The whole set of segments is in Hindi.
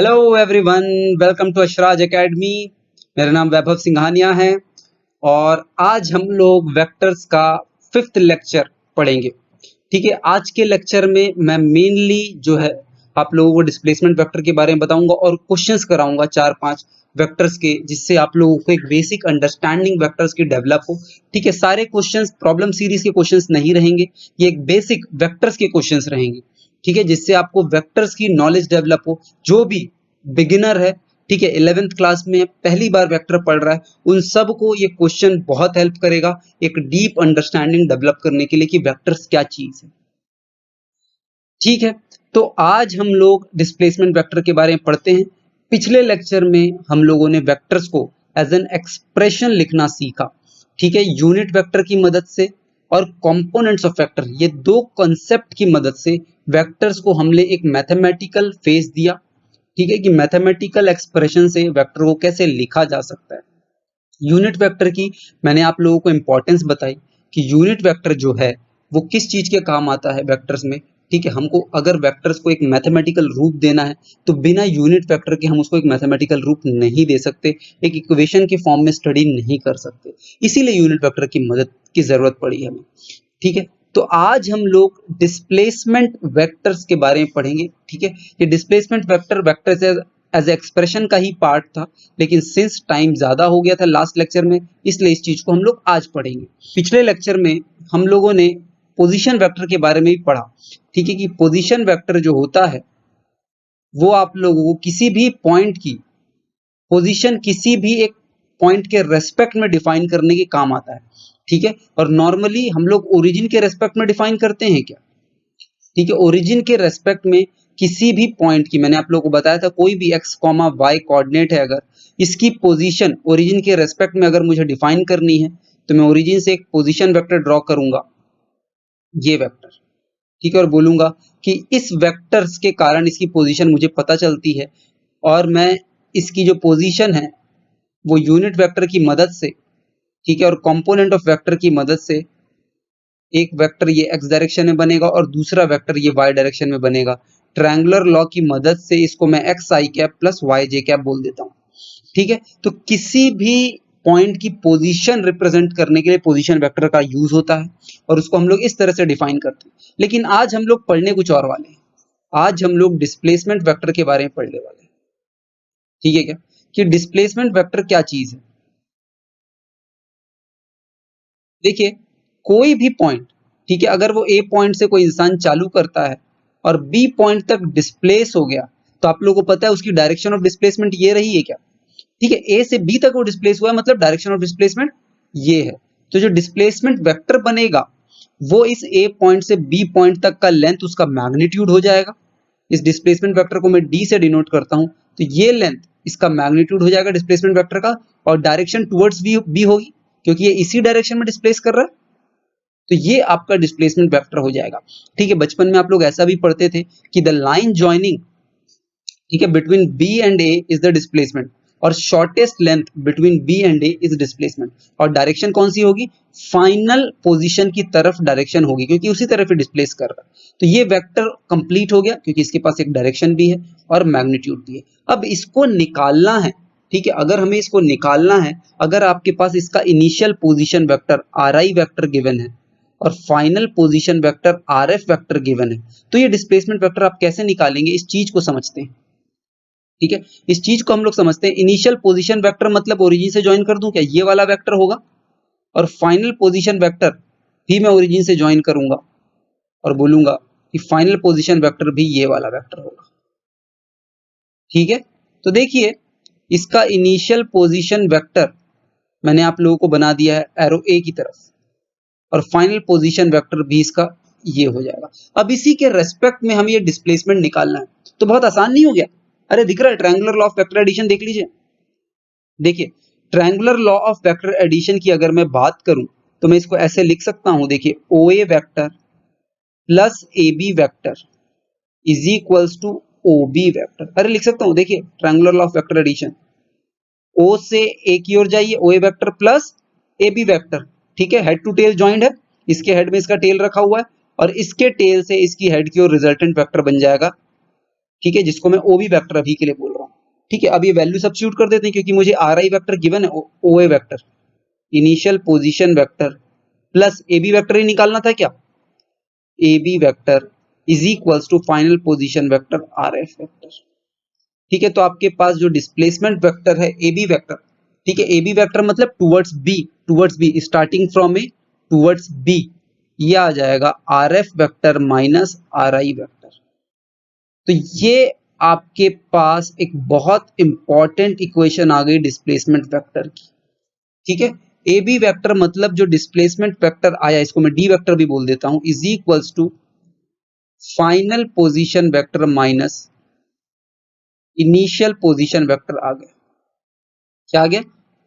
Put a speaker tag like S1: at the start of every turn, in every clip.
S1: Hello everyone, welcome to Ashraj academy. मेरा नाम वैभव सिंघानिया है और आज हम लोग वेक्टर्स का 5th लेक्चर पढ़ेंगे। ठीक है, आज के लेक्चर में मैं मेनली जो है आप लोगों को डिस्प्लेसमेंट वेक्टर के बारे में बताऊंगा और क्वेश्चंस कराऊंगा 4-5 वेक्टर्स के, जिससे आप लोगों को एक बेसिक अंडरस्टैंडिंग वेक्टर्स की डेवलप हो। ठीक है, सारे क्वेश्चंस प्रॉब्लम सीरीज के क्वेश्चंस नहीं रहेंगे, ये एक बेसिक वेक्टर्स के क्वेश्चंस रहेंगे। ठीक है, जिससे आपको वेक्टर्स की नॉलेज डेवलप हो। जो भी बिगिनर है, ठीक है, 11th क्लास में पहली बार वेक्टर पढ़ रहा है, उन सब को ये क्वेश्चन बहुत हेल्प करेगा एक डीप अंडरस्टैंडिंग डेवलप करने के लिए कि वेक्टर्स क्या चीज है। ठीक है, तो आज हम लोग डिस्प्लेसमेंट वेक्टर के बारे में पढ़ते हैं। पिछले लेक्चर में हम लोगों ने वेक्टर्स को एज एन एक्सप्रेशन लिखना सीखा। ठीक है, यूनिट वेक्टर की मदद से और कंपोनेंट्स ऑफ वेक्टर, ये दो कॉन्सेप्ट की मदद से वेक्टर्स को हमने एक मैथमेटिकल फेस दिया। ठीक है, कि मैथमेटिकल एक्सप्रेशन से वेक्टर को कैसे लिखा जा सकता है। यूनिट वेक्टर की मैंने आप लोगों को इंपॉर्टेंस बताई कि यूनिट वेक्टर जो है वो किस चीज के काम आता है वेक्टर्स में। ठीक है, हमको अगर वेक्टर्स को एक मैथमेटिकल रूप देना है तो बिना यूनिट वेक्टर के हम उसको एक मैथमेटिकल रूप नहीं दे सकते, एक इक्वेशन के फॉर्म में स्टडी नहीं कर सकते। इसीलिए यूनिट वेक्टर की मदद की जरूरत पड़ी हमें। ठीक है, तो आज हम लोग डिस्प्लेसमेंट वेक्टर्स के बारे में पढ़ेंगे। ठीक है, ये displacement vector vector as expression का ही पार्ट था, लेकिन सिंस टाइम ज्यादा हो गया था लास्ट लेक्चर में, इसलिए इस चीज को हम लोग आज पढ़ेंगे। पिछले लेक्चर में हम लोगों ने पोजीशन वेक्टर के बारे में भी पढ़ा। ठीक है, कि पोजीशन वेक्टर जो होता है वो आप लोगों को किसी भी पॉइंट की पोजीशन किसी भी एक पॉइंट के रेस्पेक्ट में डिफाइन करने के काम आता है। ठीक है, और नॉर्मली हम लोग ओरिजिन के रेस्पेक्ट में डिफाइन करते हैं क्या? ठीक है, ओरिजिन के रेस्पेक्ट में किसी भी पॉइंट की, मैंने आप लोगों को बताया था, कोई भी x, y कोऑर्डिनेट है, अगर इसकी पोजीशन ओरिजिन के रेस्पेक्ट में अगर मुझे डिफाइन करनी है तो मैं ओरिजिन से एक पोजीशन वेक्टर ड्रॉ करूंगा, ये वेक्टर। ठीक है, और बोलूंगा कि इस वेक्टर्स के कारण इसकी पोजीशन मुझे पता चलती है और मैं इसकी जो पोजीशन है वो यूनिट वेक्टर की मदद से, ठीक है, और कंपोनेंट ऑफ वेक्टर की मदद से एक वेक्टर ये x डायरेक्शन में बनेगा और दूसरा वेक्टर ये y डायरेक्शन में बनेगा। ट्रायंगुलर लॉ की मदद से इसको मैं एक्स आई कैप प्लस वाई जे कैप बोल देता हूँ। ठीक है, तो किसी भी पॉइंट की पोजीशन रिप्रेजेंट करने के लिए पोजीशन वेक्टर का यूज होता है और उसको हम लोग इस तरह से डिफाइन करते हैं। लेकिन आज हम लोग पढ़ने कुछ और वाले हैं। आज हम लोग डिस्प्लेसमेंट वेक्टर के बारे में पढ़ने वाले हैं। ठीक है क्या, कि डिस्प्लेसमेंट वेक्टर क्या चीज है। देखिए, कोई भी पॉइंट, ठीक है, अगर वो ए पॉइंट से कोई इंसान चालू करता है और बी पॉइंट तक डिस्प्लेस हो गया, तो आप लोगों को पता है उसकी डायरेक्शन ऑफ डिस्प्लेसमेंट ये रही है क्या? ठीक है, ए से बी तक वो डिस्प्लेस हुआ है, मतलब डायरेक्शन ऑफ डिस्प्लेसमेंट ये है। तो जो डिस्प्लेसमेंट वेक्टर बनेगा वो इस ए पॉइंट से बी पॉइंट तक का लेंथ उसका मैग्नीट्यूड हो जाएगा। इस डिस्प्लेसमेंट वेक्टर को मैं डी से डिनोट करता हूं, तो ये लेंथ इसका मैग्नीट्यूड हो जाएगा डिस्प्लेसमेंट वेक्टर का, और डायरेक्शन टुवर्ड्स बी होगी क्योंकि ये इसी डायरेक्शन में डिस्प्लेस कर रहा है, तो ये आपका डिस्प्लेसमेंट वेक्टर हो जाएगा। ठीक है, बचपन में आप लोग ऐसा भी पढ़ते थे कि द लाइन जॉइनिंग, ठीक है, between B and A is the displacement और shortest length between B and A is displacement. और डायरेक्शन कौन सी होगी? फाइनल पोजीशन की तरफ डायरेक्शन होगी क्योंकि उसी तरफ डिस्प्लेस कर रहा है। तो ये वेक्टर कंप्लीट हो गया क्योंकि इसके पास एक डायरेक्शन भी है और मैग्नीट्यूड भी है। अब इसको निकालना है। ठीक है, अगर हमें इसको निकालना है, अगर आपके पास इसका initial position vector are I vector given है और final position vector R F vector given है, तो ये डिस्प्लेसमेंट वेक्टर आप कैसे निकालेंगे, इस चीज को समझते हैं। ठीक है, इस चीज को हम लोग समझते हैं। इनिशियल पोजीशन वेक्टर मतलब ओरिजिन से ज्वाइन कर दूं क्या, ये वाला वेक्टर होगा, और फाइनल पोजीशन वेक्टर भी मैं ओरिजिन से ज्वाइन करूंगा और बोलूंगा कि फाइनल पोजीशन वेक्टर भी ये वाला वेक्टर होगा। ठीक है, तो देखिए, इसका इनिशियल पोजीशन वेक्टर मैंने आप लोगों को बना दिया है एरो ए की तरफ, और फाइनल पोजीशन वेक्टर भी इसका ये हो जाएगा। अब इसी के रेस्पेक्ट में हम ये डिस्प्लेसमेंट निकालना है, तो बहुत आसान नहीं हो गया? अरे दिख रहा है triangular law of vector addition, देख लीजिए। देखिए, triangular law of vector addition की अगर मैं बात करूं तो मैं इसको ऐसे लिख सकता हूं। देखिए, O A vector plus A B vector is equals to O B vector. अरे लिख सकता हूं, देखिए triangular law of vector addition, O से ए की ओर जाइए, O A vector plus A B vector. ठीक है, हेड टू टेल ज्वाइंट है, इसके हेड में इसका टेल रखा हुआ है और इसके टेल से इसकी हेड की ओर रिजल्टेंट वेक्टर बन जाएगा। ठीक है, जिसको मैं ओ बी वेक्टर अभी के लिए बोल रहा हूं। ठीक है, अब ये वैल्यू सब्स्टिट्यूट कर देते हैं क्योंकि मुझे आर आई वेक्टर गिवन है, O A vector initial position vector plus A B vector ही निकालना था क्या, A B vector is equals to final position vector R F vector. ठीक है, तो आपके पास जो डिस्प्लेसमेंट वेक्टर है ए बी वेक्टर, ठीक है, ए बी वेक्टर मतलब towards B starting from A towards B, ये आ जाएगा R F vector minus R I vector. तो ये आपके पास एक बहुत इंपॉर्टेंट इक्वेशन आ गई डिस्प्लेसमेंट वेक्टर की। ठीक है, ए बी वेक्टर मतलब जो डिस्प्लेसमेंट वेक्टर आया, इसको मैं डी वेक्टर भी बोल देता हूं, is equals to final position vector minus initial position vector आ गया। क्या आ गया,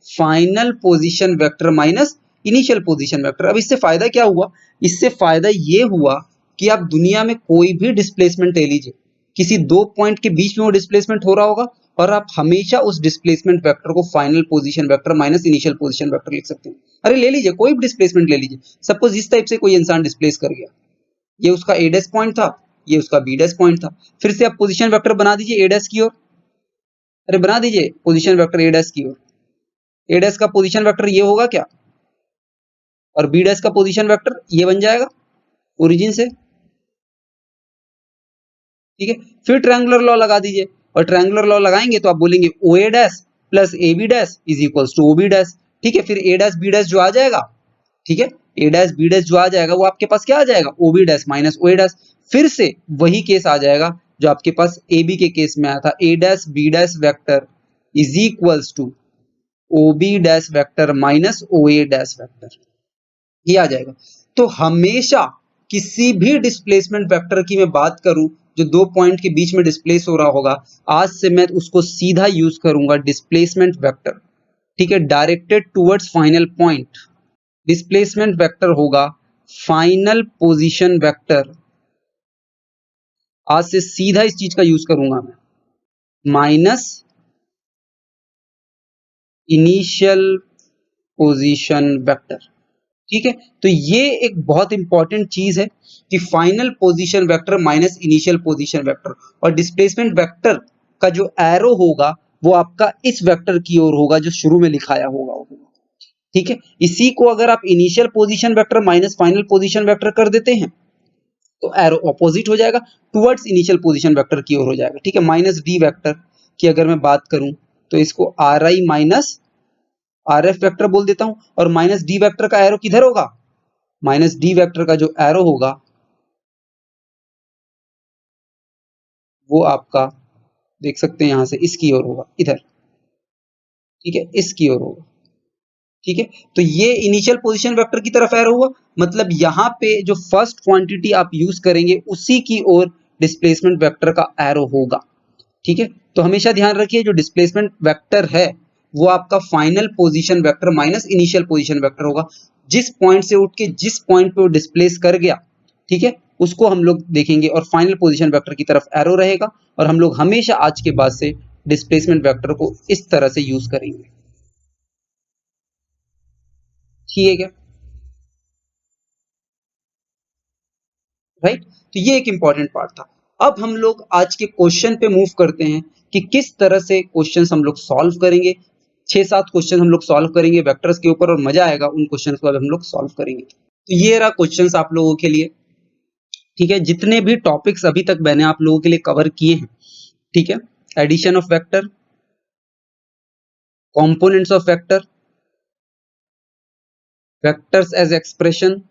S1: final position vector minus initial position vector. अब इससे फायदा क्या हुआ, इससे फायदा ये हुआ कि आप दुनिया में कोई भी डिस्प्लेसमेंट ले लीजिए, किसी दो पॉइंट के बीच में वो डिस्प्लेसमेंट हो रहा होगा और आप हमेशा उस डिस्प्लेसमेंट वेक्टर को final position vector minus initial position vector लिख सकते हैं। अरे ले लीजिए, कोई भी डिस्प्लेसमेंट ले लीजिए, सपोज इस टाइप से कोई इंसान डिस्प्लेस कर गया, ये उसका ए डैश पॉइंट था, ये उसका बी डैश पॉइंट था, फिर से आप पोजीशन वेक्टर बना दीजिए ए डैश की ओर, अरे बना दीजिए पोजीशन वेक्टर ए डैश की ओर, ए डैश का पोजीशन वेक्टर ये होगा क्या, और बी डैश का पोजीशन वेक्टर ये बन जाएगा ओरिजिन से। ठीक है, फिर ट्रायंगुलर लॉ लगा दीजिए, और ट्रायंगुलर लॉ लगाएंगे तो आप बोलेंगे O A dash plus A B dash is equals to O B dash. ठीक है, फिर ए डैश बी डैश जो आ जाएगा, ठीक है, ए डैश बी डैश जो आ जाएगा वो आपके पास क्या आ जाएगा, ओ B dash minus O A dash. फिर से वही केस आ जाएगा जो आपके पास ए बी के केस में आया था, A dash B dash vector is equals to O B dash vector minus O A dash vector, ये आ जाएगा। तो हमेशा किसी भी डिस्प्लेसमेंट वेक्टर की मैं बात करूं जो दो पॉइंट के बीच में डिस्प्लेस हो रहा होगा, आज से मैं उसको सीधा यूज करूंगा डिस्प्लेसमेंट वेक्टर। ठीक है, directed towards final point, displacement vector होगा फाइनल पोजीशन वेक्टर। आज से सीधा इस चीज का यूज करूंगा मैं, माइनस इनिशियल पोजीशन वेक्टर। ठीक है, तो ये एक बहुत इंपॉर्टेंट चीज है कि final position vector minus initial position vector, और डिस्प्लेसमेंट वेक्टर का जो एरो होगा वो आपका इस वेक्टर की ओर होगा जो शुरू में लिखाया होगा। ठीक है, इसी को अगर आप initial position vector minus final position vector कर देते हैं तो एरो ऑपोजिट हो जाएगा, टुवर्ड्स इनिशियल पोजीशन वेक्टर की ओर हो जाएगा। ठीक है, माइनस डी वेक्टर की अगर मैं बात करूं तो इसको are I minus are F vector बोल देता हूं, और माइनस डी वेक्टर का एरो किधर होगा, माइनस डी वेक्टर का जो एरो होगा वो आपका देख सकते हैं यहां से इसकी ओर होगा, इधर। ठीक है, इसकी ओर होगा। ठीक है, तो ये इनिशियल पोजीशन वेक्टर की तरफ एरो हुआ, मतलब यहाँ पे जो फर्स्ट क्वांटिटी आप यूज करेंगे उसी की ओर डिस्प्लेसमेंट वेक्टर का एरो होगा। ठीक है, तो हमेशा ध्यान रखिए जो डिस्प्लेसमेंट वेक्टर है वो आपका final position vector minus initial position vector होगा। जिस पॉइंट से उठ के जिस पॉइंट पे वो डिस्प्लेस कर गया, ठीक है, उसको हम लोग देखेंगे और फाइनल पोजीशन वेक्टर की तरफ एरो रहेगा, और हम लोग हमेशा आज के बाद से डिस्प्लेसमेंट वेक्टर को इस तरह से यूज करेंगे। ठीक है क्या, राइट? तो ये एक इंपॉर्टेंट पार्ट था। अब हम लोग आज के क्वेश्चन पे मूव करते हैं कि किस तरह से क्वेश्चंस हम लोग सॉल्व करेंगे। 6-7 क्वेश्चन हम लोग सॉल्व करेंगे वेक्टर्स के ऊपर, और मजा आएगा उन क्वेश्चंस को हम लोग सॉल्व करेंगे। तो ये रहा क्वेश्चंस आप लोगों के लिए। ठीक है, जितने भी टॉपिक्स अभी तक मैंने आप लोगों के लिए कवर किए हैं, ठीक है, addition of vector, components of vector, vectors as expression,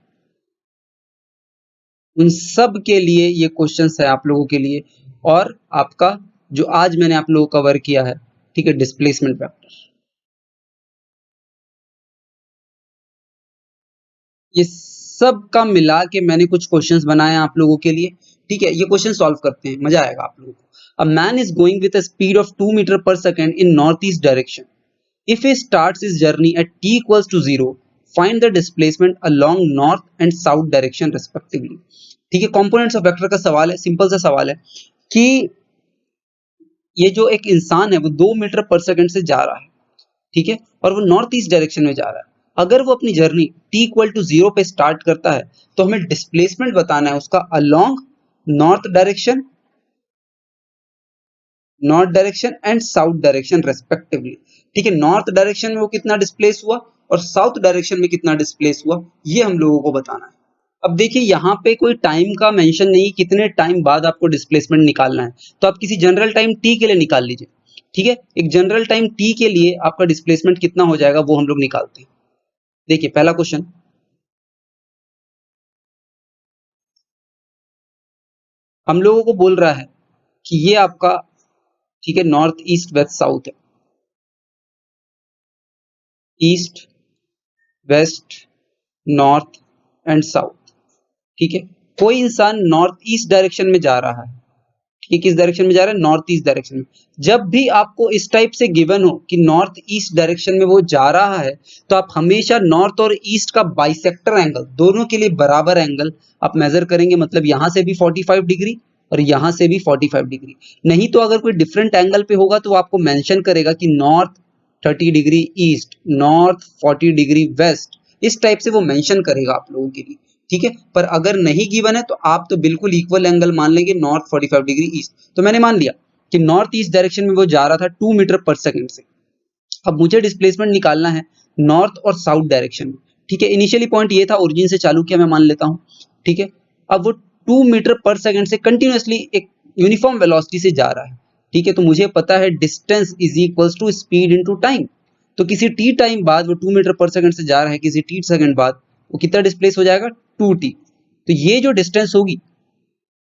S1: उन सब के लिए ये क्वेश्चंस है आप लोगों के लिए। और आपका जो आज मैंने आप लोगों को कवर किया है, ठीक है, डिस्प्लेसमेंट वेक्टर, ये सब का मिला के मैंने कुछ क्वेश्चंस बनाए आप लोगों के लिए। ठीक है, ये क्वेश्चन सॉल्व करते हैं, मजा आएगा आप लोगों को। A man is going with a speed of 2 metre per second in north east direction. If he starts his journey at t equals to 0, find the displacement along north and south direction respectively। ठीक है, कंपोनेंट्स ऑफ वेक्टर का सवाल है, सिंपल सा सवाल है कि ये जो एक इंसान है वो 2 मीटर पर सेकंड से जा रहा है, ठीक है, और वो नॉर्थ ईस्ट डायरेक्शन में जा रहा है। अगर वो अपनी जर्नी t इक्वल टू 0 पे स्टार्ट करता है तो हमें डिस्प्लेसमेंट बताना है उसका along north direction north direction and south direction respectively. ठीक है, नॉर्थ डायरेक्शन में वो कितना डिस्प्लेस हुआ और साउथ डायरेक्शन में कितना डिस्प्लेस हुआ, ये हम लोगों को बताना है। अब देखिए यहाँ पे कोई टाइम का मेंशन नहीं, कितने टाइम बाद आपको डिस्प्लेसमेंट निकालना है, तो आप किसी जनरल टाइम टी के लिए निकाल लीजिए। ठीक है, एक जनरल टाइम टी के लिए आपका डिस्प्लेसमेंट कितना हो जाएगा वो हम लोग निकालते हैं। देखिए पहला क्वेश्चन, हम लोगों को बोल रहा है कि ये आपका, ठीक है, नॉर्थ ईस्ट वेस्ट साउथ है, east west north and south. ठीक है, कोई इंसान नॉर्थ ईस्ट डायरेक्शन में जा रहा है, ठीक है, किस डायरेक्शन में जा रहा है, नॉर्थ ईस्ट डायरेक्शन में। जब भी आपको इस टाइप से गिवन हो कि नॉर्थ ईस्ट डायरेक्शन में वो जा रहा है, तो आप हमेशा नॉर्थ और ईस्ट का बाइसेक्टर एंगल, दोनों के लिए बराबर एंगल आप मेजर करेंगे। मतलब यहां से भी 45 डिग्री और यहां से भी 45 डिग्री। नहीं तो अगर कोई डिफरेंट एंगल पे होगा तो वो आपको मेंशन करेगा कि north 30 degree east, north 40 degree west, इस टाइप से वो मेंशन करेगा आप लोगों के लिए। ठीक है, पर अगर नहीं गिवन है तो आप तो बिल्कुल इक्वल एंगल मान लेंगे, नॉर्थ 45 डिग्री ईस्ट। तो मैंने मान लिया कि नॉर्थ ईस्ट डायरेक्शन में वो जा रहा था 2 मीटर पर सेकंड से। अब मुझे डिस्प्लेसमेंट निकालना है नॉर्थ और साउथ डायरेक्शन में। ठीक है, इनिशियली पॉइंट ये था, ओरिजिन से चालू किया, मैं मान लेता हूँ। ठीक है, अब वो 2 मीटर पर सेकंड से कंटिन्यूअसली एक यूनिफॉर्म वेलोसिटी से जा रहा है। ठीक है, तो मुझे पता है distance is equals to speed into time. तो किसी टी टाइम बाद वो 2 मीटर पर सेकंड से जा रहा है, किसी टी सेकंड बाद वो कितना डिस्प्लेस हो जाएगा, 2t। तो ये जो डिस्टेंस होगी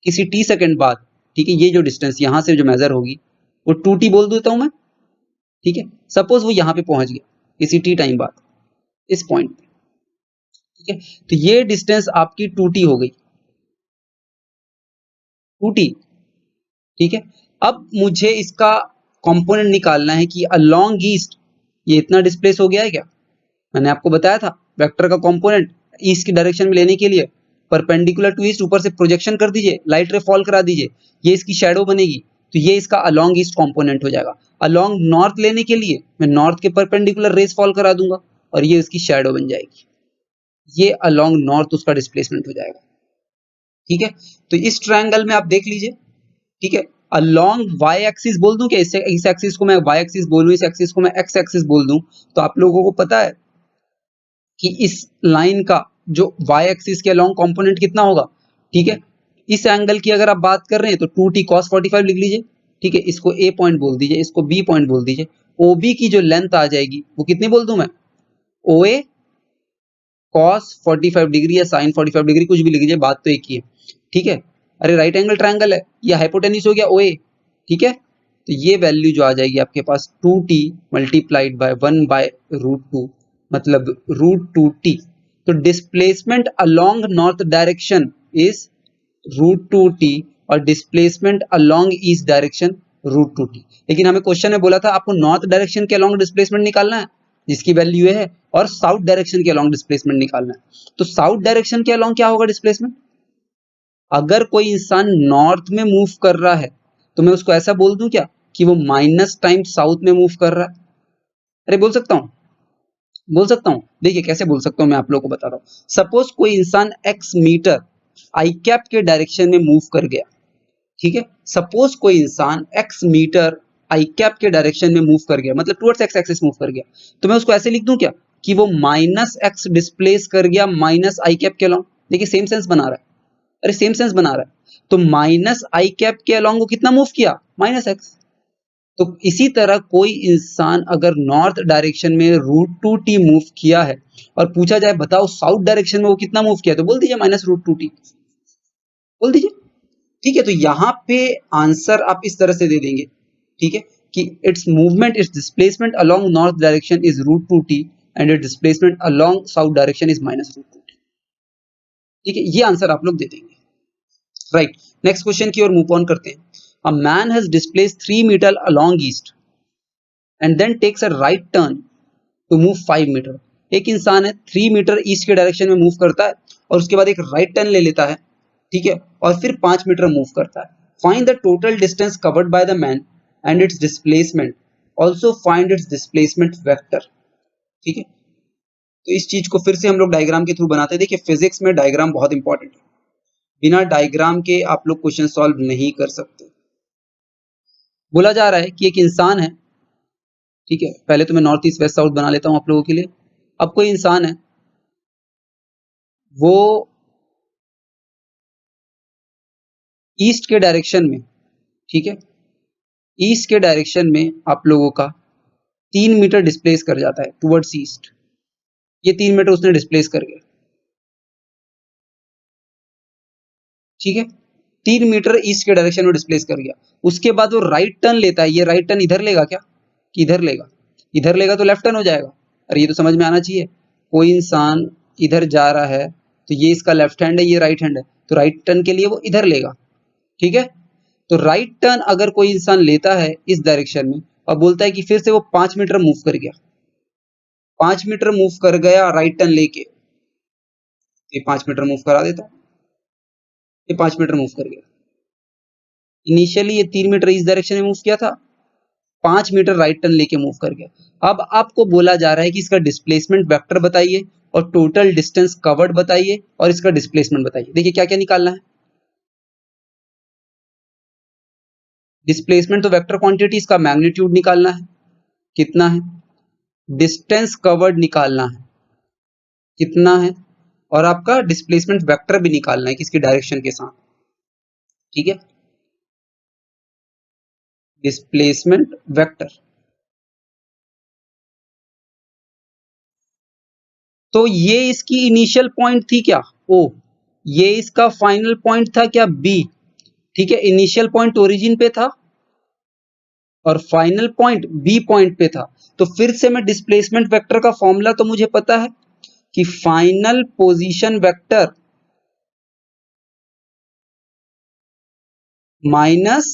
S1: किसी टी सेकंड बाद, ठीक है, ये जो डिस्टेंस यहाँ से जो मेजर होगी वो 2t बोल देता हूँ मैं। ठीक है, सपोज वो यहाँ पे पहुंच गया किसी टी टाइम बाद इस पॉइंट पे। ठीक है, तो ये डिस्टेंस आपकी 2t हो गई, 2t। ठीक है, अब मुझे इसका कंपोनेंट निकालना है कि अलोंग ईस्ट ये इतना डिस्प्लेस हो गया है क्या। मैंने आपको बताया था वेक्टर का कंपोनेंट ईस्ट की डायरेक्शन में लेने के लिए परपेंडिकुलर टू ईस्ट ऊपर से प्रोजेक्शन कर दीजिए, लाइट रे फॉल करा दीजिए, ये इसकी शैडो बनेगी। तो ये इसका अलोंग ईस्ट कंपोनेंट हो जाएगा। अलोंग नॉर्थ लेने के लिए मैं नॉर्थ के परपेंडिकुलर रेस फॉल करा दूंगा और ये इसकी शैडो बन जाएगी। ये अलोंग नॉर्थ उसका डिस्प्लेसमेंट हो जाएगा। ठीक है, तो इस ट्रायंगल में आप देख लीजिए। ठीक है, अलोंग वाई एक्सिस बोल दूं क्या, इस एक्सिस को मैं वाई एक्सिस बोलूं, इस एक्सिस को मैं एक्स एक्सिस बोल दूं, तो आप लोगों को पता है कि इस लाइन का जो y एक्सिस के अलोंग कंपोनेंट कितना होगा। ठीक है, इस एंगल की अगर आप बात कर रहे हैं तो 2t cos 45 लिख लीजिए। ठीक है, इसको a पॉइंट बोल दीजिए, इसको b पॉइंट बोल दीजिए। OB की जो लेंथ आ जाएगी वो कितनी बोल दूं मैं, OA cos 45 डिग्री या sin 45 डिग्री, कुछ भी लिख लीजिए, बात तो एक ही है। ठीक है, अरे राइट एंगल ट्रायंगल है, ये हाइपोटेन्यूज हो गया OA। ठीक है, तो ये वैल्यू जो आ जाएगी आपके पास 2t मल्टीप्लाइड बाय 1/√2, मतलब √2t। तो displacement along north direction is √2t और displacement along east direction √2t। लेकिन हमें क्वेश्चन में बोला था आपको नॉर्थ डायरेक्शन के अलोंग डिस्प्लेसमेंट निकालना है जिसकी वैल्यू है, और साउथ डायरेक्शन के अलोंग डिस्प्लेसमेंट निकालना है। तो साउथ डायरेक्शन के अलोंग क्या होगा डिस्प्लेसमेंट, अगर कोई इंसान नॉर्थ में मूव कर रहा है तो मैं उसको ऐसा बोल दूं क्या कि वो माइनस टाइम साउथ में मूव कर रहा है। अरे बोल सकता हूँ, बोल सकता हूँ, देखिए कैसे बोल सकता हूँ, मैं आप लोगों को बता रहा हूँ। सपोज कोई इंसान x मीटर आई कैप के डायरेक्शन में मूव कर गया। ठीक है, सपोज कोई इंसान x मीटर आई कैप के डायरेक्शन में मूव कर गया, मतलब टुवर्ड्स x एक्सिस मूव कर गया, तो मैं उसको ऐसे लिख दूं क्या कि वो माइनस x डिस्प्लेस कर गया माइनस आई कैप के अलोंग। देखिए सेम सेंस बना रहा है, अरे सेम सेंस बना रहा है। तो माइनस आई कैप के अलोंग वो कितना मूव किया, माइनस x। तो इसी तरह कोई इंसान अगर नॉर्थ डायरेक्शन में √2t मूव किया है और पूछा जाए बताओ साउथ डायरेक्शन में वो कितना मूव किया, तो बोल दीजिए -√2t, बोल दीजिए। ठीक है, तो यहाँ पे आंसर आप इस तरह से दे देंगे। ठीक है, कि it's movement, it's displacement along north direction is √2t and it's displacement along south direction is -√2t। ठीक है, ये आंसर आप लोग दे देंगे। राइट, नेक्स्ट क्वेश्चन की ओर मूव ऑन करते हैं। A man has displaced 3 metre along east and then takes a right turn to move 5 metre. एक इंसान है 3 मीटर ईस्ट के डायरेक्शन में मूव करता है और उसके बाद एक राइट टर्न ले लेता है। ठीक है, और फिर 5 मीटर मूव करता है। Find the total distance covered by the man and it's displacement, also find its displacement vector. ठीक है, तो इस चीज को फिर से हम लोग डायग्राम के थ्रू बनाते हैं। देखिए फिजिक्स में डायग्राम बहुत इंपॉर्टेंट है, बिना डायग्राम के आप लोग क्वेश्चन सॉल्व नहीं कर सकते। बोला जा रहा है कि एक इंसान है, ठीक है, पहले तो मैं नॉर्थ ईस्ट वेस्ट साउथ बना लेता हूं आप लोगों के लिए। अब कोई इंसान है, वो ईस्ट के डायरेक्शन में, ठीक है, ईस्ट के डायरेक्शन में आप लोगों का 3 मीटर डिस्प्लेस कर जाता है टुवर्ड्स ईस्ट। ये 3 मीटर उसने डिस्प्लेस कर गया, ठीक है, 3 मीटर ईस्ट के डायरेक्शन में डिस्प्लेस कर गया। उसके बाद वो राइट टर्न लेता है। ये राइट टर्न इधर लेगा क्या, कि इधर लेगा? इधर लेगा तो लेफ्ट टर्न हो जाएगा। अरे ये तो समझ में आना चाहिए। कोई इंसान इधर जा रहा है तो ये इसका लेफ्ट हैंड है, ये राइट हैंड है, तो राइट टर्न के लिए वो इधर लेगा, ठीक है। तो राइट टर्न अगर कोई इंसान लेता है इस डायरेक्शन में और बोलता है कि फिर से वो 5 मीटर मूव कर गया, 5 मीटर मूव कर गया राइट टर्न लेके, ये 5 मीटर मूव करा देता है, ये 5 मीटर मूव कर गया। इनिशियली ये 3 मीटर इस डायरेक्शन में मूव किया था, 5 मीटर राइट टर्न लेके मूव कर गया। अब आपको बोला जा रहा है कि इसका डिस्प्लेसमेंट वेक्टर बताइए और टोटल डिस्टेंस कवर्ड बताइए और इसका डिस्प्लेसमेंट बताइए। देखिए क्या क्या निकालना है। डिस्प्लेसमेंट तो वेक्टर क्वांटिटी, इसका मैग्नीट्यूड निकालना है कितना है, डिस्टेंस कवर्ड निकालना है कितना है, और आपका डिस्प्लेसमेंट वेक्टर भी निकालना है किसकी डायरेक्शन के साथ, ठीक है, डिस्प्लेसमेंट वेक्टर। तो ये इसकी इनिशियल पॉइंट थी क्या, ओ, ये इसका फाइनल पॉइंट था क्या, बी, ठीक है। इनिशियल पॉइंट ओरिजिन पे था और फाइनल पॉइंट बी पॉइंट पे था। तो फिर से मैं डिस्प्लेसमेंट वेक्टर का फॉर्मूला तो मुझे पता है कि final position vector minus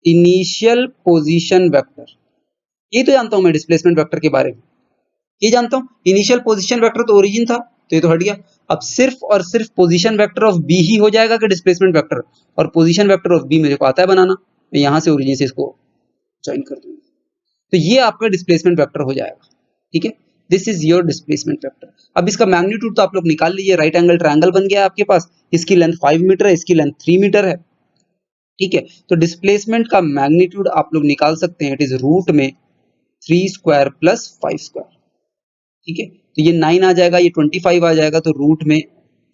S1: initial position vector. ये तो जानता हूं मैं डिस्प्लेसमेंट वेक्टर के बारे में, ये जानता हूं। इनिशियल पोजीशन वेक्टर तो ओरिजिन था, तो ये तो हट गया। अब सिर्फ और सिर्फ पोजीशन वेक्टर ऑफ बी ही हो जाएगा कि डिस्प्लेसमेंट वेक्टर, और पोजीशन वेक्टर ऑफ बी मेरे को आता है बनाना, मैं यहां से ओरिजिन से इसको ज्वाइन कर दूंगा, तो ये आपका डिस्प्लेसमेंट वेक्टर हो जाएगा, ठीक है। This is your displacement vector. अब इसका मैग्नीट्यूड तो आप लोग निकाल लीजिए। राइट एंगल ट्रायंगल बन गया आपके पास, इसकी लेंथ 5 मीटर है, इसकी लेंथ 3 मीटर है, ठीक है। तो डिस्प्लेसमेंट का मैग्नीट्यूड आप लोग निकाल सकते हैं, इट इज रूट में 3² प्लस 5², ठीक है। तो ये 9 आ जाएगा, ये 25 आ जाएगा, तो रूट में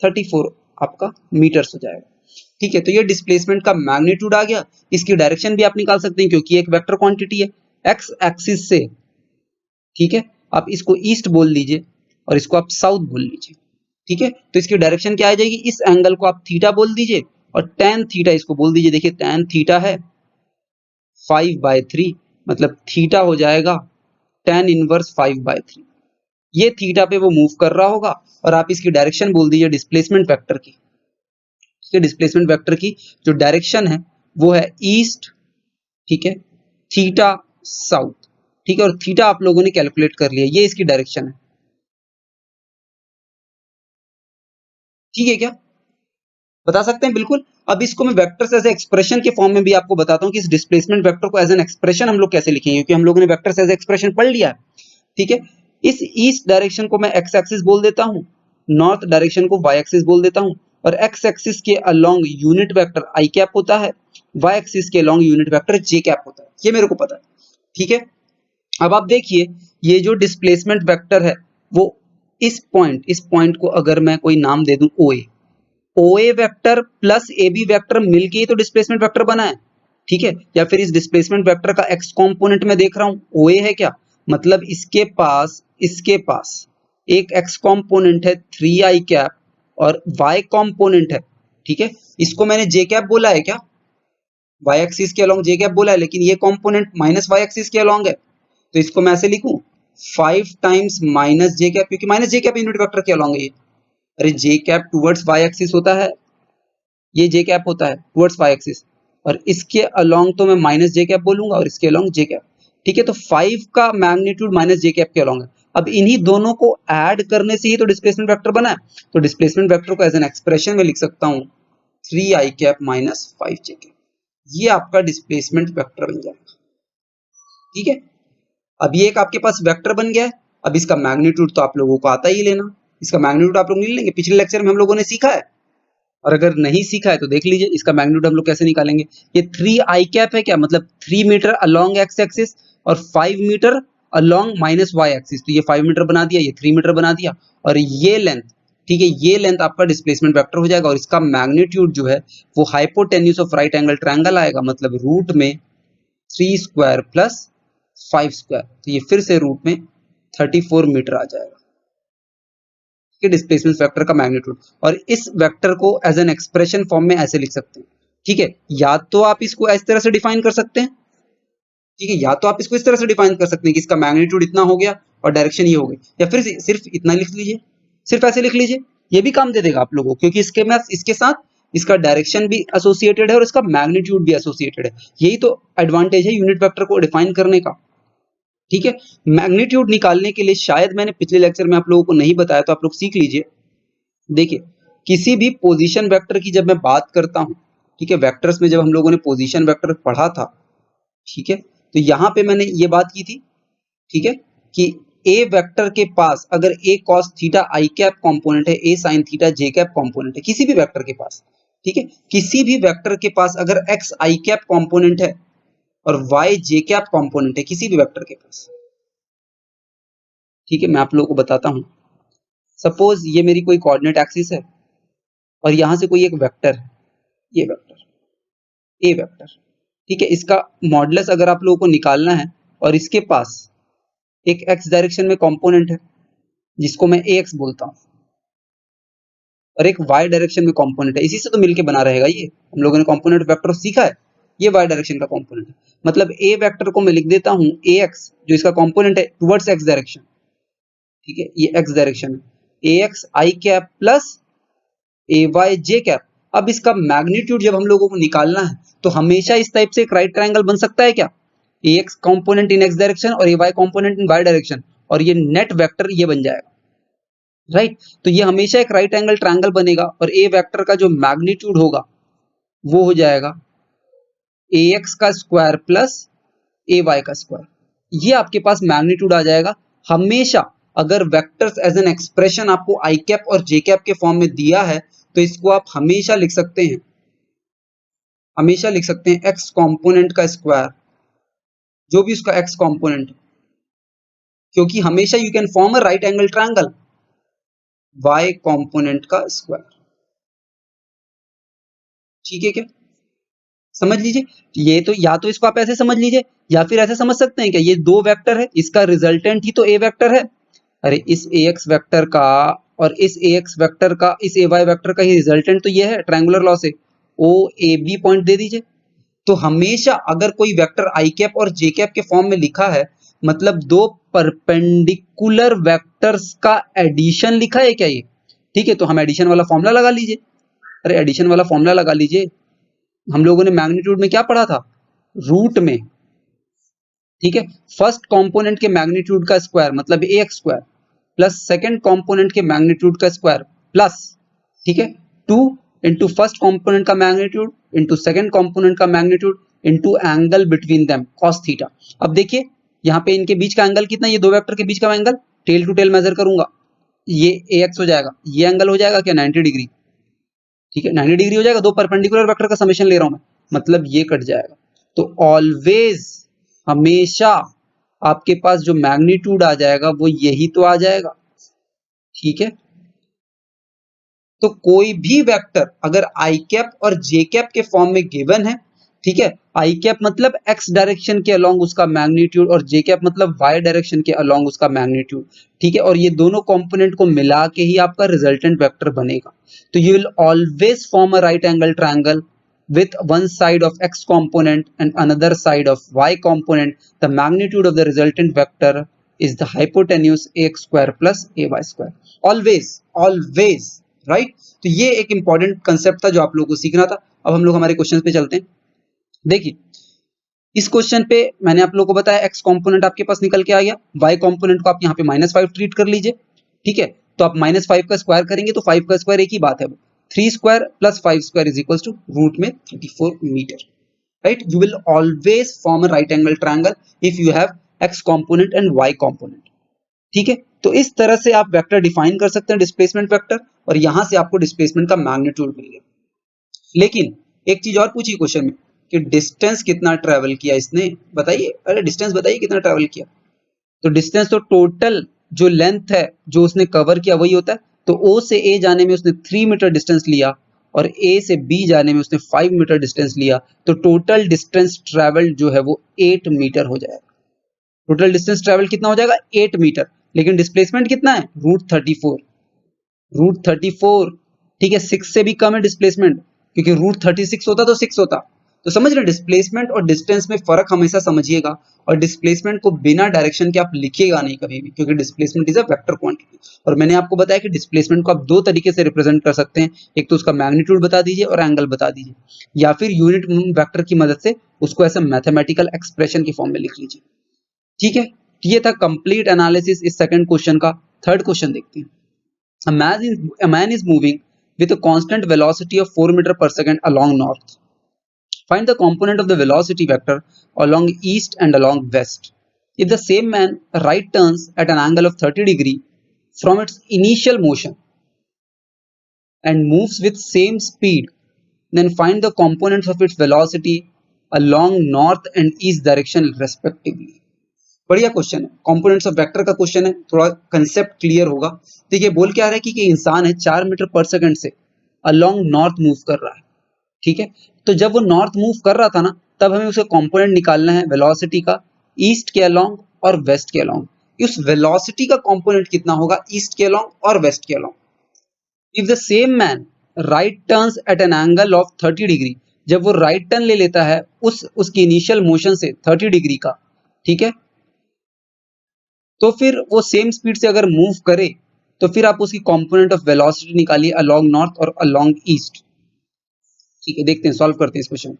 S1: 34 आपका मीटर्स हो जाएगा, ठीक है। तो ये डिस्प्लेसमेंट का मैग्नीट्यूड आ गया। इसकी डायरेक्शन भी आप निकाल सकते हैं क्योंकि एक वेक्टर क्वांटिटी है, एक्स एक्सिस से, ठीक है। आप इसको ईस्ट बोल लीजिए और इसको आप साउथ बोल लीजिए, ठीक है। तो इसकी डायरेक्शन क्या आ जाएगी, इस एंगल को आप थीटा बोल दीजिए और tan थीटा इसको बोल दीजिए। देखिए tan थीटा है 5/3, मतलब थीटा हो जाएगा tan इनवर्स 5/3। ये थीटा पे वो मूव कर रहा होगा और आप इसकी डायरेक्शन बोल दीजिए डिस्प्लेसमेंट वेक्टर की, ठीक है। डिस्प्लेसमेंट वेक्टर की जो डायरेक्शन है वो है ईस्ट, ठीक है, थीटा साउथ, ठीक है। और थीटा आप लोगों ने कैलकुलेट कर लिया, ये इसकी डायरेक्शन है, ठीक है क्या, बता सकते हैं बिल्कुल। अब इसको मैं वेक्टर्स एज एक्सप्रेशन के फॉर्म में भी आपको बताता हूं कि इस डिस्प्लेसमेंट वेक्टर को एज एन एक्सप्रेशन हम लोग कैसे लिखेंगे, क्योंकि हम लोगों ने वेक्टर्स एज एक्सप्रेशन पढ़ लिया है, ठीक है। इस ईस्ट डायरेक्शन को मैं एक्स एक्सिस बोल देता हूं, नॉर्थ डायरेक्शन को वाई एक्सिस बोल देता हूं, और एक्स एक्सिस के अलोंग यूनिट वेक्टर आई कैप होता है, वाई एक्सिस के अलोंग यूनिट वेक्टर जे कैप होता है, ये मेरे को पता है, ठीक है। अब आप देखिए ये जो डिस्प्लेसमेंट वेक्टर है वो इस पॉइंट को अगर मैं कोई नाम दे दूं ओ ए, OA vector plus AB vector मिलके ही तो डिस्प्लेसमेंट वेक्टर बना है, ठीक है। या फिर इस डिस्प्लेसमेंट वेक्टर का x कंपोनेंट में देख रहा हूं OA है क्या, मतलब इसके पास एक x कंपोनेंट है 3i कैप और y कंपोनेंट है, ठीक है। इसको मैंने j कैप बोला है क्या, y एक्सिस के अलोंग j कैप बोला है, लेकिन ये कंपोनेंट माइनस y एक्सिस के अलोंग है, तो इसको मैं ऐसे लिखूं 5 टाइम्स माइनस j कैप, क्योंकि minus j cap unit vector के अलोंग है ये। अरे j cap towards y axis होता है, ये जे कैप होता है टुवर्ड्स वाई एक्सिस, और इसके अलोंग तो मैं माइनस जे कैप बोलूंगा और इसके अलोंग जे कैप, ठीक है। तो 5 का मैग्नीट्यूड माइनस जे कैप के अलोंग है। अब इन्हीं दोनों को ऐड करने से ही तो डिस्प्लेसमेंट वेक्टर बना है, तो डिस्प्लेसमेंट वेक्टर को एज एन एक्सप्रेशन में लिख सकता हूं 3i कैप माइनस 5 जे कैप, ये आपका डिस्प्लेसमेंट वेक्टर बन जाएगा, ठीक है। अब ये एक आपके पास वेक्टर बन गया है। अब इसका मैग्नीट्यूड तो आप लोगों को आता ही लेना, इसका मैग्नीट्यूड आप लोग नहीं लेंगे, पिछले लेक्चर में हम लोगों ने सीखा है और अगर नहीं सीखा है तो देख लीजिए इसका मैग्नीट्यूड हम लोग कैसे निकालेंगे। ये 3 आई कैप है क्या, मतलब 3 मीटर अलोंग एक्स एक्सिस और 5 मीटर अलोंग माइनस वाई एक्सिस, तो ये 5 मीटर बना दिया, ये 3 मीटर बना दिया, और ये लेंथ, ठीक है, ये लेंथ आपका डिस्प्लेसमेंट वेक्टर हो जाएगा, और इसका मैग्नीट्यूड जो है वो hypotenuse of right angle triangle आएगा, मतलब रूट में 3 स्क्वायर प्लस 5 स्क्वायर, तो ये फिर से रूट में 34 मीटर आ जाएगा कि डिस्प्लेसमेंट वेक्टर का मैग्नीट्यूड। और इस वेक्टर को एज एन एक्सप्रेशन फॉर्म में ऐसे लिख सकते हैं, ठीक है, या तो आप इसको इस तरह से डिफाइन कर सकते हैं, ठीक है, या तो आप इसको इस तरह से डिफाइन कर सकते हैं कि इसका मैग्नीट्यूड इतना हो गया और डायरेक्शन ये हो गई, या फिर सिर्फ इतना लिख लीजिए, सिर्फ ऐसे लिख लीजिए, ये भी काम दे देगा आप लोगों को, क्योंकि इसके साथ इसका डायरेक्शन भी एसोसिएटेड है और इसका मैग्नीट्यूड भी एसोसिएटेड है। यही तो एडवांटेज है यूनिट वेक्टर को डिफाइन करने का, ठीक है। मैग्नीट्यूड निकालने के लिए शायद मैंने पिछले लेक्चर में आप लोगों को नहीं बताया, तो आप लोग सीख लीजिए। देखिए, किसी भी पोजीशन वेक्टर की जब मैं बात करता हूं, ठीक है, वेक्टर्स में जब हम लोगों ने पोजीशन वेक्टर पढ़ा था, ठीक है, तो यहां पे मैंने ये बात की थी, ठीक है, कि ए वेक्टर के पास अगर ए कॉस थीटा आई कैप कॉम्पोनेंट है, ए साइन थीटा जे कैप कॉम्पोनेंट है, किसी भी वेक्टर के पास, ठीक है, किसी भी वेक्टर के पास अगर एक्स आई कैप कॉम्पोनेंट है और वाई जे कैप कॉम्पोनेंट है, किसी भी वेक्टर के पास, ठीक है, मैं आप लोगों को बताता हूं। सपोज ये मेरी कोई कोऑर्डिनेट एक्सिस है और यहां से कोई एक वेक्टर है, ये वेक्टर ए वेक्टर, ठीक है, इसका मॉडुलस अगर आप लोगों को निकालना है और इसके पास एक एक्स डायरेक्शन में कंपोनेंट है जिसको मैं ए एक्स बोलता हूं, और एक वाई डायरेक्शन में कंपोनेंट है, इसी से तो मिलके बना रहेगा, ये हम लोगों ने कंपोनेंट वेक्टर सीखा है, ये वाई डायरेक्शन का कंपोनेंट है, मतलब ए वेक्टर को मैं लिख देता हूं ए एक्स, जो इसका कंपोनेंट है टुवर्ड्स एक्स डायरेक्शन, ठीक है, ये एक्स डायरेक्शन है, ए एक्स आई कैप प्लस ए वाई जे कैप। अब इसका मैग्नीट्यूड जब हम लोगों को निकालना है तो हमेशा इस टाइप से एक राइट ट्रायंगल बन सकता है क्या, A X component in X direction और A Y component in Y direction, और ये नेट वेक्टर ये बन जाएगा, राइट। तो ये हमेशा एक राइट एंगल ट्रायंगल बनेगा, और ए वेक्टर का जो मैग्नीट्यूड होगा वो हो जाएगा ए एक्स का स्क्वायर प्लस ए वाई का स्क्वायर, ये आपके पास मैग्नीट्यूड आ जाएगा हमेशा। अगर वेक्टर्स एज एन एक्सप्रेशन आपको आई कैप और जे कैप के फॉर्म में दिया है तो इसको आप हमेशा लिख सकते हैं, हमेशा लिख सकते हैं एक्स कंपोनेंट का स्क्वायर, जो भी उसका एक्स कंपोनेंट, क्योंकि हमेशा you can form a right angle triangle Y component का स्क्वायर, ठीक है क्या, समझ लीजिए। ये तो या तो इसको आप ऐसे समझ लीजिए, या फिर ऐसे समझ सकते हैं क्या, ये दो वेक्टर है, इसका रिजल्टेंट ही तो ए वेक्टर है, अरे इस ए एक्स वेक्टर का और इस ए एक्स वेक्टर का, इस ए वाई वेक्टर का ही रिजल्टेंट तो ये है, ट्रायंगुलर लॉ से ओ ए बी पॉइंट दे दीजिए। तो हमेशा अगर कोई वेक्टर आई कैप और जे कैप के फॉर्म में लिखा है, मतलब दो परपेंडिकुलर वेक्टर्स का एडिशन लिखा है क्या ये, ठीक है, तो हम एडिशन वाला फॉर्मूला लगा लीजिए, अरे एडिशन वाला फॉर्मूला लगा लीजिए। हम लोगों ने मैग्नीट्यूड में क्या पढ़ा था, रूट में, ठीक है, फर्स्ट कंपोनेंट के मैग्नीट्यूड का स्क्वायर मतलब A X square plus second component के मैग्नीट्यूड का स्क्वायर प्लस, ठीक है, 2 इंटू फर्स्ट कंपोनेंट का मैग्नीट्यूड इंटू सेकंड कंपोनेंट का magnitude into angle between them cos theta. अब देखिए यहाँ पे इनके बीच का एंगल कितना, ये दो वेक्टर के बीच का angle tail to tail measure करूंगा, ये ए एक्स हो जाएगा, ये एंगल हो जाएगा क्या 90 डिग्री, ठीक है, 90 डिग्री हो जाएगा, दो परपेंडिकुलर वेक्टर का समेशन ले रहा हूं मैं, मतलब ये कट जाएगा। तो ऑलवेज हमेशा आपके पास जो मैग्नीट्यूड आ जाएगा वो यही तो आ जाएगा, ठीक है। तो कोई भी वेक्टर अगर आई कैप और जे कैप के फॉर्म में गिवन है, ठीक है, आई कैप मतलब एक्स डायरेक्शन के अलोंग उसका मैग्नीट्यूड और जे कैप मतलब वाई डायरेक्शन के अलोंग उसका मैग्नीट्यूड, ठीक है, और ये दोनों कंपोनेंट को मिला के ही आपका रिजल्टेंट वेक्टर बनेगा। तो you will always form a right angle triangle with one side of x component and another side of y component. The magnitude of the resultant vector is the hypotenuse ax square plus ay square. Always, always, right? तो ये एक इंपॉर्टेंट कंसेप्ट था जो आप लोगों को सीखना था। अब हम लोग हमारे क्वेश्चन पे चलते हैं। देखिए इस क्वेश्चन पे मैंने आप लोगों को बताया x कंपोनेंट आपके पास निकल के आ गया, y कंपोनेंट को आप यहाँ पे -5 ट्रीट कर लीजिए, ठीक है, तो आप -5 का स्क्वायर करेंगे तो 5 का स्क्वायर एक ही बात है, 3 square plus 5 square is equals to root में 34 metre, right. You will always form a right angle triangle if you have x component and y component, ठीक है। तो इस तरह से आप वेक्टर डिफाइन कर सकते हैं डिस्प्लेसमेंट वेक्टर, और यहां से आपको डिस्प्लेसमेंट का मैग्नीट्यूड मिल गया। लेकिन एक चीज और पूछी क्वेश्चन में कि डिस्टेंस कितना ट्रेवल किया इसने, बताइए, अरे डिस्टेंस बताइए कितना ट्रेवल किया। तो डिस्टेंस तो टोटल जो लेंथ है जो उसने कवर किया वही होता है। तो O से A जाने में उसने 3 मीटर डिस्टेंस लिया और A से B जाने में उसने 5 मीटर डिस्टेंस लिया, तो टोटल डिस्टेंस ट्रेवल जो है वो 8 मीटर हो जाएगा। टोटल डिस्टेंस ट्रेवल कितना हो जाएगा, 8 मीटर। लेकिन डिस्प्लेसमेंट कितना है, √34। √34, ठीक है, 6 से भी कम है डिस्प्लेसमेंट, क्योंकि √36 होता तो 6 होता। तो समझ रहे, डिस्प्लेसमेंट और डिस्टेंस में फर्क हमेशा समझिएगा। और डिस्प्लेसमेंट को बिना डायरेक्शन के आप लिखिएगा नहीं कभी भी, क्योंकि displacement is a vector quantity. और मैंने आपको बताया कि डिस्प्लेसमेंट को आप दो तरीके से रिप्रेजेंट कर सकते हैं, एक तो उसका मैग्नीट्यूड बता दीजिए और एंगल बता दीजिए, या फिर यूनिट वेक्टर की मदद से उसको ऐसा मैथमेटिकल एक्सप्रेशन की फॉर्म में लिख लीजिए। ठीक है, ये था कंप्लीट एनालिसिस इस सेकंड क्वेश्चन का। थर्ड क्वेश्चन देखते हैं। A man is moving with a constant velocity of 4 meter per second along north. Find the component of the velocity vector along east and along west. If the same man right turns at an angle of 30 degree from its initial motion and moves with same speed, then find the components of its velocity along north and east direction respectively. बढ़िया क्वेश्चन है, कंपोनेंट्स ऑफ वेक्टर का क्वेश्चन है, थोड़ा कंसेप्ट क्लियर होगा। देखिए बोल क्या रहा है कि इंसान है 4 मीटर पर सेकंड से अलोंग नॉर्थ मूव कर रहा है। ठीक है, तो जब वो नॉर्थ मूव कर रहा था ना, तब हमें उसका कंपोनेंट निकालना है वेलोसिटी का, ईस्ट के अलोंग और वेस्ट के अलोंग। उस वेलोसिटी का कंपोनेंट कितना होगा ईस्ट के अलोंग और वेस्ट के along. If the same man right turns eight N angle of 30 degree, जब वो राइट टर्न ले लेता है उसकी इनिशियल मोशन से 30 डिग्री का, ठीक है, तो फिर वो सेम स्पीड से अगर मूव करे तो फिर आप उसकी कंपोनेंट ऑफ वेलोसिटी निकालिए अलोंग नॉर्थ और अलोंग ईस्ट। ठीक है, देखते हैं, सॉल्व करते हैं इस क्वेश्चन।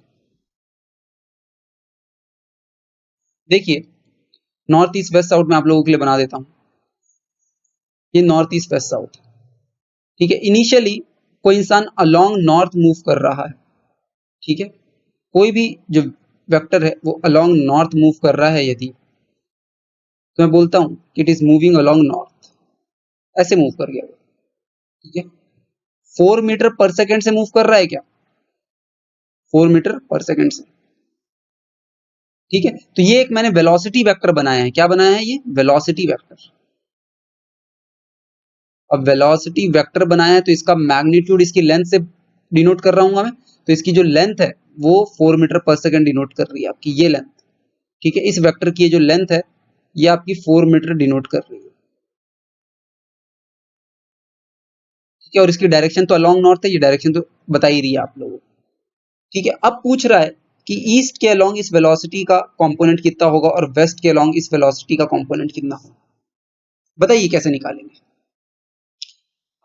S1: देखिए नॉर्थ ईस्ट वेस्ट साउथ मैं आप लोगों के लिए बना देता हूं। ये नॉर्थ ईस्ट वेस्ट साउथ, ठीक है। इनिशियली कोई इंसान अलोंग नॉर्थ मूव कर रहा है, ठीक है, कोई भी जो वेक्टर है वो अलोंग नॉर्थ मूव कर रहा है, यदि तो मैं बोलता हूं कि it is moving along north, ऐसे मूव कर गया, ठीक है। 4 मीटर पर सेकंड से मूव कर रहा है क्या, 4 मीटर पर सेकंड से, ठीक है। तो ये एक मैंने वेलोसिटी वेक्टर बनाया है। क्या बनाया है, ये वेलोसिटी वेक्टर। अब वेलोसिटी वेक्टर बनाया है तो इसका मैग्नीट्यूड इसकी लेंथ से डिनोट कर रहा हूं मैं, तो इसकी जो लेंथ है वो 4 मीटर पर सेकंड डिनोट कर रही है, आपकी ये लेंथ, ठीक है। इस वेक्टर की जो लेंथ है ये आपकी 4 मीटर डिनोट कर रही है, ठीक है। और इसकी डायरेक्शन तो अलोंग नॉर्थ है, ये डायरेक्शन तो बता ही रही है आप लोगों को, ठीक है। अब पूछ रहा है कि ईस्ट के अलोंग इस वेलोसिटी का कंपोनेंट कितना होगा और वेस्ट के अलोंग इस वेलोसिटी का कंपोनेंट कितना होगा, बताइए कैसे निकालेंगे।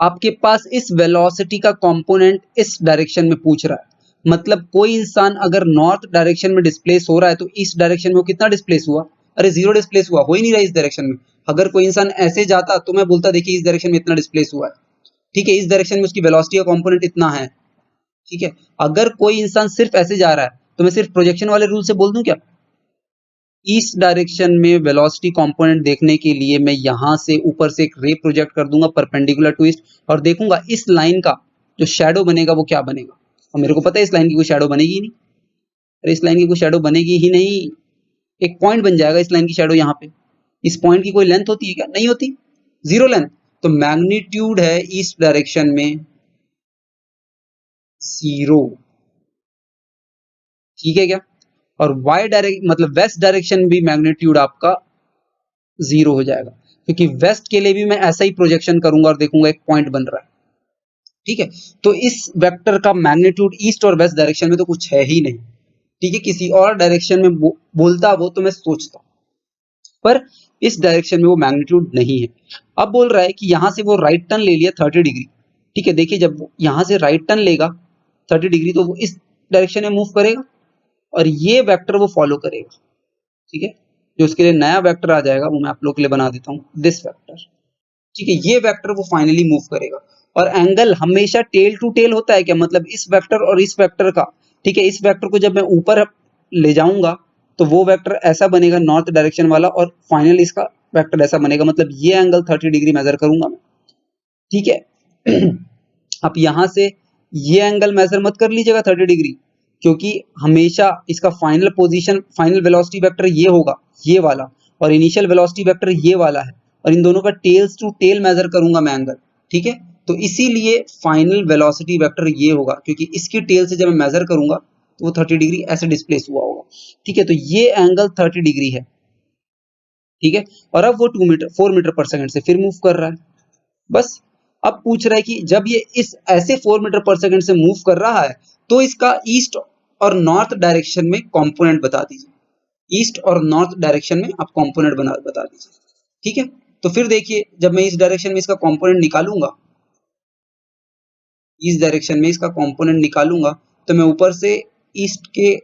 S1: आपके पास इस वेलोसिटी का कंपोनेंट इस डायरेक्शन में पूछ रहा है, मतलब कोई इंसान अगर नॉर्थ डायरेक्शन में डिस्प्लेस हो रहा है तो इस डायरेक्शन में वो कितना डिस्प्लेस हुआ, अरे 0 डिस्प्लेस हुआ, हो ही नहीं रहा इस डायरेक्शन में। अगर कोई इंसान ऐसे जाता तो मैं बोलता देखिए इस डायरेक्शन में इतना डिस्प्लेस हुआ है, ठीक है, इस डायरेक्शन में उसकी वेलोसिटी का कंपोनेंट इतना है, ठीक है। अगर कोई इंसान सिर्फ ऐसे जा रहा है तो मैं सिर्फ प्रोजेक्शन वाले रूल से बोल दूं क्या, इस डायरेक्शन में वेलोसिटी कंपोनेंट देखने के लिए मैं यहां से ऊपर से एक रे प्रोजेक्ट कर दूंगा परपेंडिकुलर टू ईस्ट, और देखूंगा इस लाइन का जो शैडो बनेगा वो क्या बनेगा। और मेरे को पता है इस लाइन की कोई शैडो बनेगी ही नहीं, अरे इस लाइन की कोई शैडो बनेगी ही नहीं, एक पॉइंट बन जाएगा इस लाइन की शैडो यहाँ पे। इस पॉइंट की कोई लेंथ होती है क्या, नहीं होती, 0 लेंथ। तो मैग्नीट्यूड है ईस्ट डायरेक्शन में 0, ठीक है क्या। और वाई डायरेक्ट मतलब वेस्ट डायरेक्शन भी मैग्नीट्यूड आपका 0 हो जाएगा, क्योंकि वेस्ट के लिए भी मैं ऐसा ही प्रोजेक्शन करूंगा और देखूंगा एक पॉइंट बन रहा है, ठीक है। तो इस वेक्टर का मैग्नीट्यूड ईस्ट और वेस्ट डायरेक्शन में तो कुछ है ही नहीं, ठीक है। किसी और डायरेक्शन में बोलता वो तो मैं सोचता, पर इस डायरेक्शन में वो मैग्नीट्यूड नहीं है। अब बोल रहा है कि यहां से वो राइट टर्न ले लिया 30 डिग्री, ठीक है। देखिए जब यहां से राइट टर्न लेगा 30 डिग्री तो वो इस डायरेक्शन में मूव करेगा और ये वेक्टर वो फॉलो करेगा, ठीक है। जो उसके लिए नया वेक्टर आ जाएगा वो मैं आप लोग के लिए बना देता हूँ, दिस वेक्टर, ठीक है। ये वेक्टर वो फाइनली मूव करेगा। और एंगल हमेशा टेल टू टेल होता है क्या, मतलब इस वेक्टर और इस वेक्टर का, ठीक है। इस वेक्टर को जब मैं ऊपर ले जाऊंगा तो वो वेक्टर ऐसा बनेगा नॉर्थ डायरेक्शन वाला, और फाइनली इसका वेक्टर ऐसा बनेगा, मतलब ये एंगल 30 डिग्री मेजर करूंगा मैं, ठीक है। अब यहां से ये एंगल मेजर मत कर लीजिएगा 30 डिग्री, क्योंकि हमेशा इसका final position, final velocity vector ये होगा, ये वाला, और इनिशियल वेलोसिटी वेक्टर ये वाला है, और इन दोनों का टेल्स टू टेल मेजर करूंगा मैं एंगल, ठीक है। तो इसीलिए फाइनल वेलोसिटी वेक्टर ये होगा, क्योंकि इसकी टेल से जब मैं मेजर करूंगा तो वो 30 डिग्री ऐसे डिस्प्लेस हुआ होगा, ठीक है। तो ये एंगल 30 डिग्री है, ठीक है। और अब वो 4 मीटर पर सेकंड से फिर मूव कर रहा है। बस अब पूछ रहा है कि जब ये इस ऐसे 4 मीटर पर सेकंड से मूव कर रहा है तो इसका ईस्ट और नॉर्थ डायरेक्शन में कंपोनेंट बता दीजिए। ईस्ट और नॉर्थ डायरेक्शन में आप कंपोनेंट बता दीजिए, ठीक है। तो फिर देखिए, जब मैं इस डायरेक्शन में इसका कंपोनेंट निकालूंगा, इस डायरेक्शन में इसका कंपोनेंट निकालूंगा, तो मैं ऊपर से ईस्ट के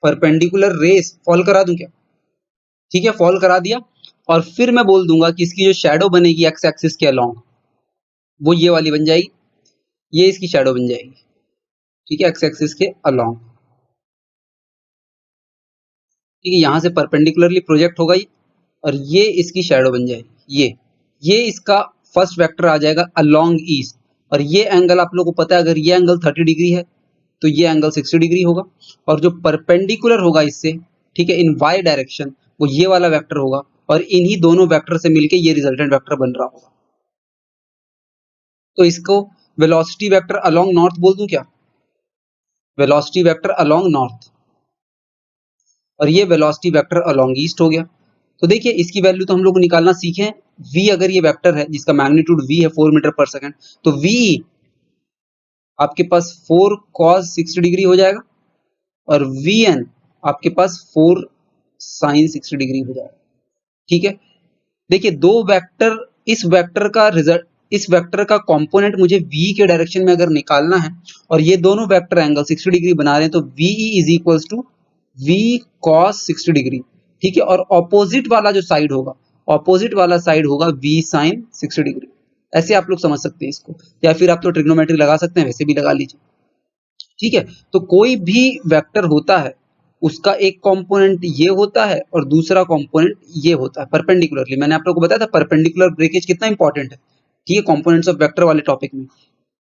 S1: परपेंडिकुलर रेस फॉल करा दूं क्या? ठीक है, फॉल करा दिया। और फिर मैं बोल दूंगा कि इसकी जो शैडो बनेगी एक्स एक्सिस के अलोंग, वो ये वाली बन जाएगी, ये इसकी शैडो बन जाएगी, ठीक है, एक्स एक्सिस के अलोंग, ठीक है। यहां से परपेंडिकुलरली प्रोजेक्ट होगा ये, और ये इसकी शैडो बन जाएगी, ये इसका फर्स्ट वेक्टर आ जाएगा अलोंग ईस्ट। और ये एंगल आप लोगों को पता है, अगर ये एंगल 30 डिग्री है तो ये एंगल 60 डिग्री होगा, और जो परपेंडिकुलर होगा इससे, ठीक है, इन वाई डायरेक्शन, वो ये वाला वेक्टर होगा, और इन्हीं दोनों वेक्टर से मिलके ये रिजल्टेंट वेक्टर बन रहा होगा। तो इसको वेलोसिटी वेक्टर अलोंग नॉर्थ बोल दूं क्या? वेलोसिटी वेक्टर अलोंग नॉर्थ, और ये वेलोसिटी वेक्टर अलोंग ईस्ट हो गया। तो देखिए, इसकी वैल्यू तो हम लोग निकालना सीखे हैं। v अगर ये वेक्टर है जिसका मैग्नीट्यूड v है 4 मीटर पर सेकंड, तो v आपके पास 4 cos 60 डिग्री हो जाएगा, और vn आपके पास 4 sin 60 डिग्री हो जाएगा, ठीक है। देखिए, दो वेक्टर, इस वेक्टर का रिजल्ट, इस वेक्टर का कंपोनेंट मुझे v के डायरेक्शन में अगर निकालना है, और ये दोनों वेक्टर एंगल 60 डिग्री बना रहे हैं, तो ve is equals to v cos 60 degree, ठीक है। और ऑपोजिट वाला जो साइड होगा, ऑपोजिट वाला साइड होगा v sin 60 डिग्री। ऐसे आप लोग समझ सकते हैं इसको, या फिर आप तो ट्रिग्नोमेट्री लगा सकते हैं, वैसे भी लगा लीजिए, ठीक है। तो कोई भी वेक्टर होता है, उसका एक कंपोनेंट ये होता है और दूसरा कंपोनेंट ये होता है परपेंडिकुलरली। मैंने आप लोगों को बताया था परपेंडिकुलर ब्रेकेज कितना इंपॉर्टेंट है, ठीक है, कंपोनेंट्स ऑफ वेक्टर वाले टॉपिक में।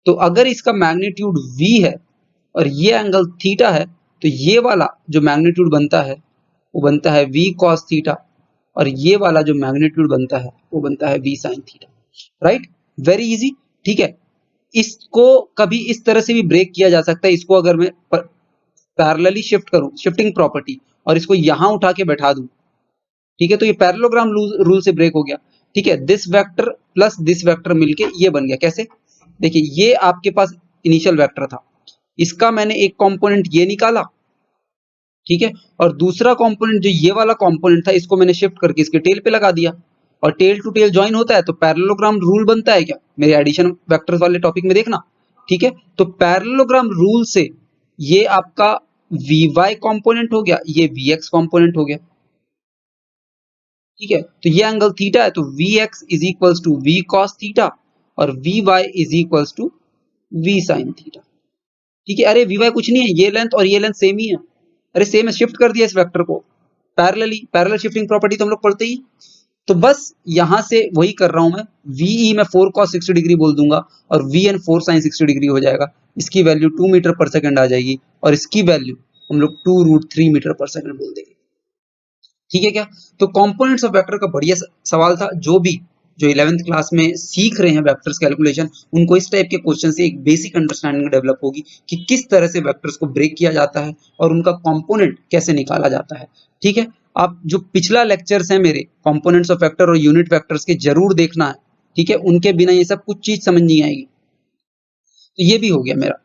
S1: तो अगर इसका मैग्नीट्यूड v है और ये एंगल थीटा है, तो ये वाला जो मैग्नीट्यूड बनता है वो बनता है v cos थीटा, और ये वाला जो मैग्नीट्यूड बनता है वो बनता है v sin theta, right. Very easy, ठीक है। इसको कभी इस तरह से भी ब्रेक किया जा सकता है। इसको अगर मैं पैरेलली शिफ्ट करूं, शिफ्टिंग प्रॉपर्टी, और इसको यहां उठा के बैठा दूं, ठीक है, तो ये पैरेललोग्राम रूल से ब्रेक हो गया, ठीक है। This vector plus this vector मिलके ये बन गया। कैसे? देखिए, ये आपके पास इनिशियल वेक्टर था, इसका मैंने एक कंपोनेंट ये निकाला, ठीक है, और दूसरा कंपोनेंट जो ये वाला कंपोनेंट था, इसको मैंने शिफ्ट करके इसके टेल पे लगा दिया, और टेल टू टेल ज्वाइन होता है तो पैरेललोग्राम रूल बनता है क्या, मेरे एडिशन वेक्टर्स वाले टॉपिक में देखना, ठीक है। तो पैरेललोग्राम रूल से ये आपका vy कंपोनेंट हो गया, ये vx कंपोनेंट हो गया, ठीक है। तो ये एंगल थीटा है, तो vx is equals to v cos theta, और vy is equals to v sin theta, ठीक है। अरे vy कुछ नहीं है, ये लेंथ और ये लेंथ सेम ही है, अरे सेम है, शिफ्ट कर दिया इस वेक्टर को पैरेलली, पैरेलल शिफ्टिंग प्रॉपर्टी तो हम लोग पढ़ते ही। तो बस यहां से वही कर रहा हूं मैं, ve में 4 cos 60 डिग्री बोल दूंगा, और vn 4 sin 60 डिग्री हो जाएगा। इसकी वैल्यू 2 मीटर पर सेकंड आ जाएगी, और इसकी वैल्यू हम लोग 2√3 मीटर पर सेकंड बोल देंगे, ठीक है क्या। तो कंपोनेंट्स ऑफ वेक्टर का बढ़िया सवाल था। जो 11th क्लास में सीख रहे हैं वेक्टर्स कैलकुलेशन, उनको इस टाइप के क्वेश्चन से एक बेसिक अंडरस्टैंडिंग डेवलप होगी कि किस तरह से वेक्टर्स को ब्रेक किया जाता है और उनका कंपोनेंट कैसे निकाला जाता है, ठीक है। आप जो पिछला लेक्चर्स है मेरे कंपोनेंट्स ऑफ वेक्टर और यूनिट वेक्टर्स के जरूर देखना है, ठीक है, उनके बिना ये सब कुछ चीज समझ नहीं आएगी। तो ये भी हो गया मेरा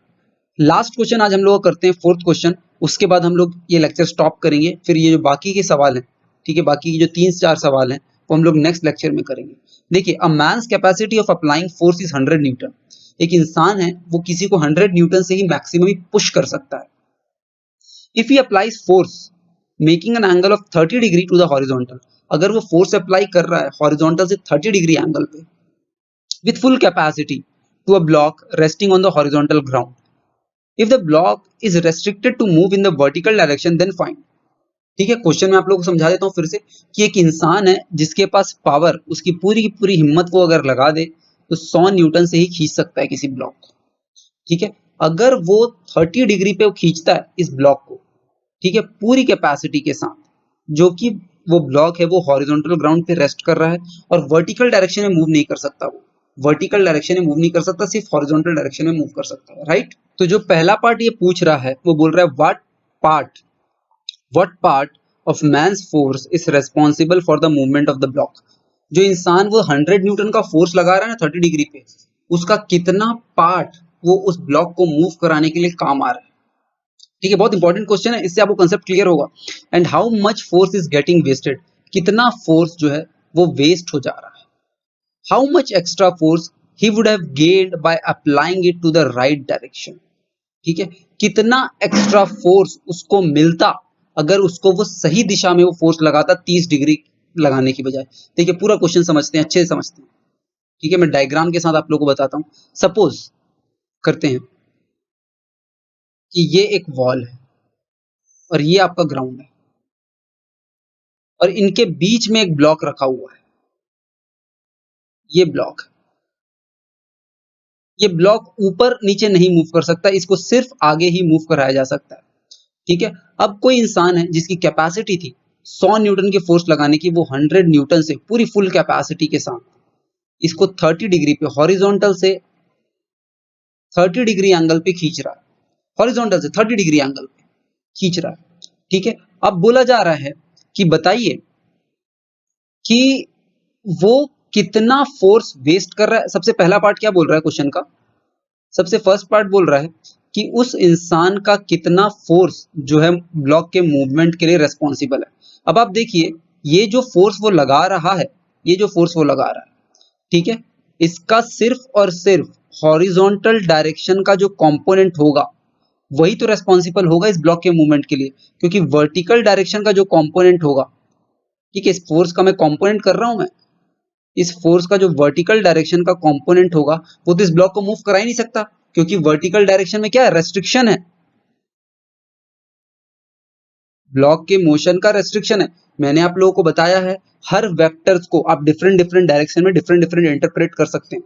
S1: लास्ट क्वेश्चन। आज हम लोग करते हैं 4th क्वेश्चन, उसके बाद हम लोग ये लेक्चर स्टॉप करेंगे। फिर ये जो बाकी के सवाल हैं, ठीक है, बाकी की जो 3-4 सवाल हैं वो हम लोग नेक्स्ट लेक्चर में करेंगे। देखिए, a man's capacity of applying force is 100 newton. एक इंसान है, वो किसी को 100 न्यूटन से ही मैक्सिमम पुश कर सकता है। If he applies force making an angle of 30 degree to the horizontal, अगर वो फोर्स अप्लाई कर रहा है हॉरिजॉन्टल से 30 डिग्री एंगल पे, with full capacity to a block resting on the horizontal ground, if the block is restricted to move in the vertical direction then find। ठीक है, क्वेश्चन में आप लोगों को समझा देता हूँ फिर से कि एक इंसान है जिसके पास पावर, उसकी पूरी की पूरी हिम्मत वो अगर लगा दे तो 100 न्यूटन से ही खींच सकता है किसी ब्लॉक को, ठीक है, अगर वो 30 डिग्री पे वो खींचता है इस ब्लॉक को, ठीक है, पूरी कैपेसिटी के साथ, जो कि वो ब्लॉक है वो हॉरिजॉन्टल ग्राउंड पे रेस्ट कर रहा है और वर्टिकल डायरेक्शन में मूव नहीं कर सकता, वो वर्टिकल डायरेक्शन में मूव नहीं कर सकता, सिर्फ हॉरिजॉन्टल डायरेक्शन में मूव कर सकता है, राइट। तो जो पहला पार्ट ये पूछ रहा है वो बोल रहा है what part of man's force is responsible for the movement of the block। जो इंसान वो 100 न्यूटन का फोर्स लगा रहा है ना 30 डिग्री पे, उसका कितना पार्ट वो उस ब्लॉक को मूव कराने के लिए काम आ रहा है। ठीक है, बहुत इंपॉर्टेंट क्वेश्चन है, इससे आपको कंसेप्ट क्लियर होगा। And how much force is getting wasted, कितना फोर्स जो है वो वेस्ट हो जा रहा है। How much extra force he would have gained by applying it to the right direction. ठीक है, कितना एक्स्ट्रा फोर्स उसको मिलता अगर उसको वो सही दिशा में वो फोर्स लगाता 30 डिग्री लगाने की बजाय। देखिए पूरा क्वेश्चन समझते हैं, अच्छे से समझते हैं। ठीक है, मैं डायग्राम के साथ आप लोगों को बताता हूं। सपोज करते हैं कि ये एक वॉल है और ये आपका ग्राउंड है और इनके बीच में एक ब्लॉक रखा हुआ है, ये ब्लॉक। ये ब्लॉक ऊपर नीचे नहीं मूव कर सकता, इसको सिर्फ आगे ही मूव कराया जा सकता है। ठीक है, अब कोई इंसान है जिसकी कैपेसिटी थी 100 न्यूटन के फोर्स लगाने की, वो 100 न्यूटन से पूरी फुल कैपेसिटी के साथ इसको 30 डिग्री पे हॉरिजॉन्टल से 30 डिग्री एंगल पे खींच रहा है, हॉरिजॉन्टल से 30 डिग्री एंगल पे खींच रहा है। ठीक है, अब बोला जा रहा है कि बताइए कि वो कितना फोर्स वेस्ट कर रहा है। सबसे पहला पार्ट क्या बोल रहा है क्वेश्चन का, सबसे फर्स्ट पार्ट बोल रहा है कि उस इंसान का कितना फोर्स जो है ब्लॉक के मूवमेंट के लिए रेस्पॉन्सिबल है। अब आप देखिए ये जो फोर्स वो लगा रहा है, ये जो फोर्स वो लगा रहा है, ठीक है, इसका सिर्फ और सिर्फ हॉरिजॉन्टल डायरेक्शन का जो कंपोनेंट होगा वही तो रेस्पॉन्सिबल होगा इस ब्लॉक के मूवमेंट के लिए, क्योंकि वर्टिकल डायरेक्शन का जो कंपोनेंट होगा, ठीक है, इस फोर्स का मैं कंपोनेंट कर रहा हूं मैं, इस फोर्स का जो वर्टिकल डायरेक्शन का कंपोनेंट होगा वो तो इस ब्लॉक को मूव करा ही नहीं सकता, क्योंकि वर्टिकल डायरेक्शन में क्या है, रेस्ट्रिक्शन है, ब्लॉक के मोशन का रेस्ट्रिक्शन है। मैंने आप लोगों को बताया है हर वेक्टर्स को आप डिफरेंट डिफरेंट डायरेक्शन में डिफरेंट डिफरेंट इंटरप्रेट कर सकते हैं।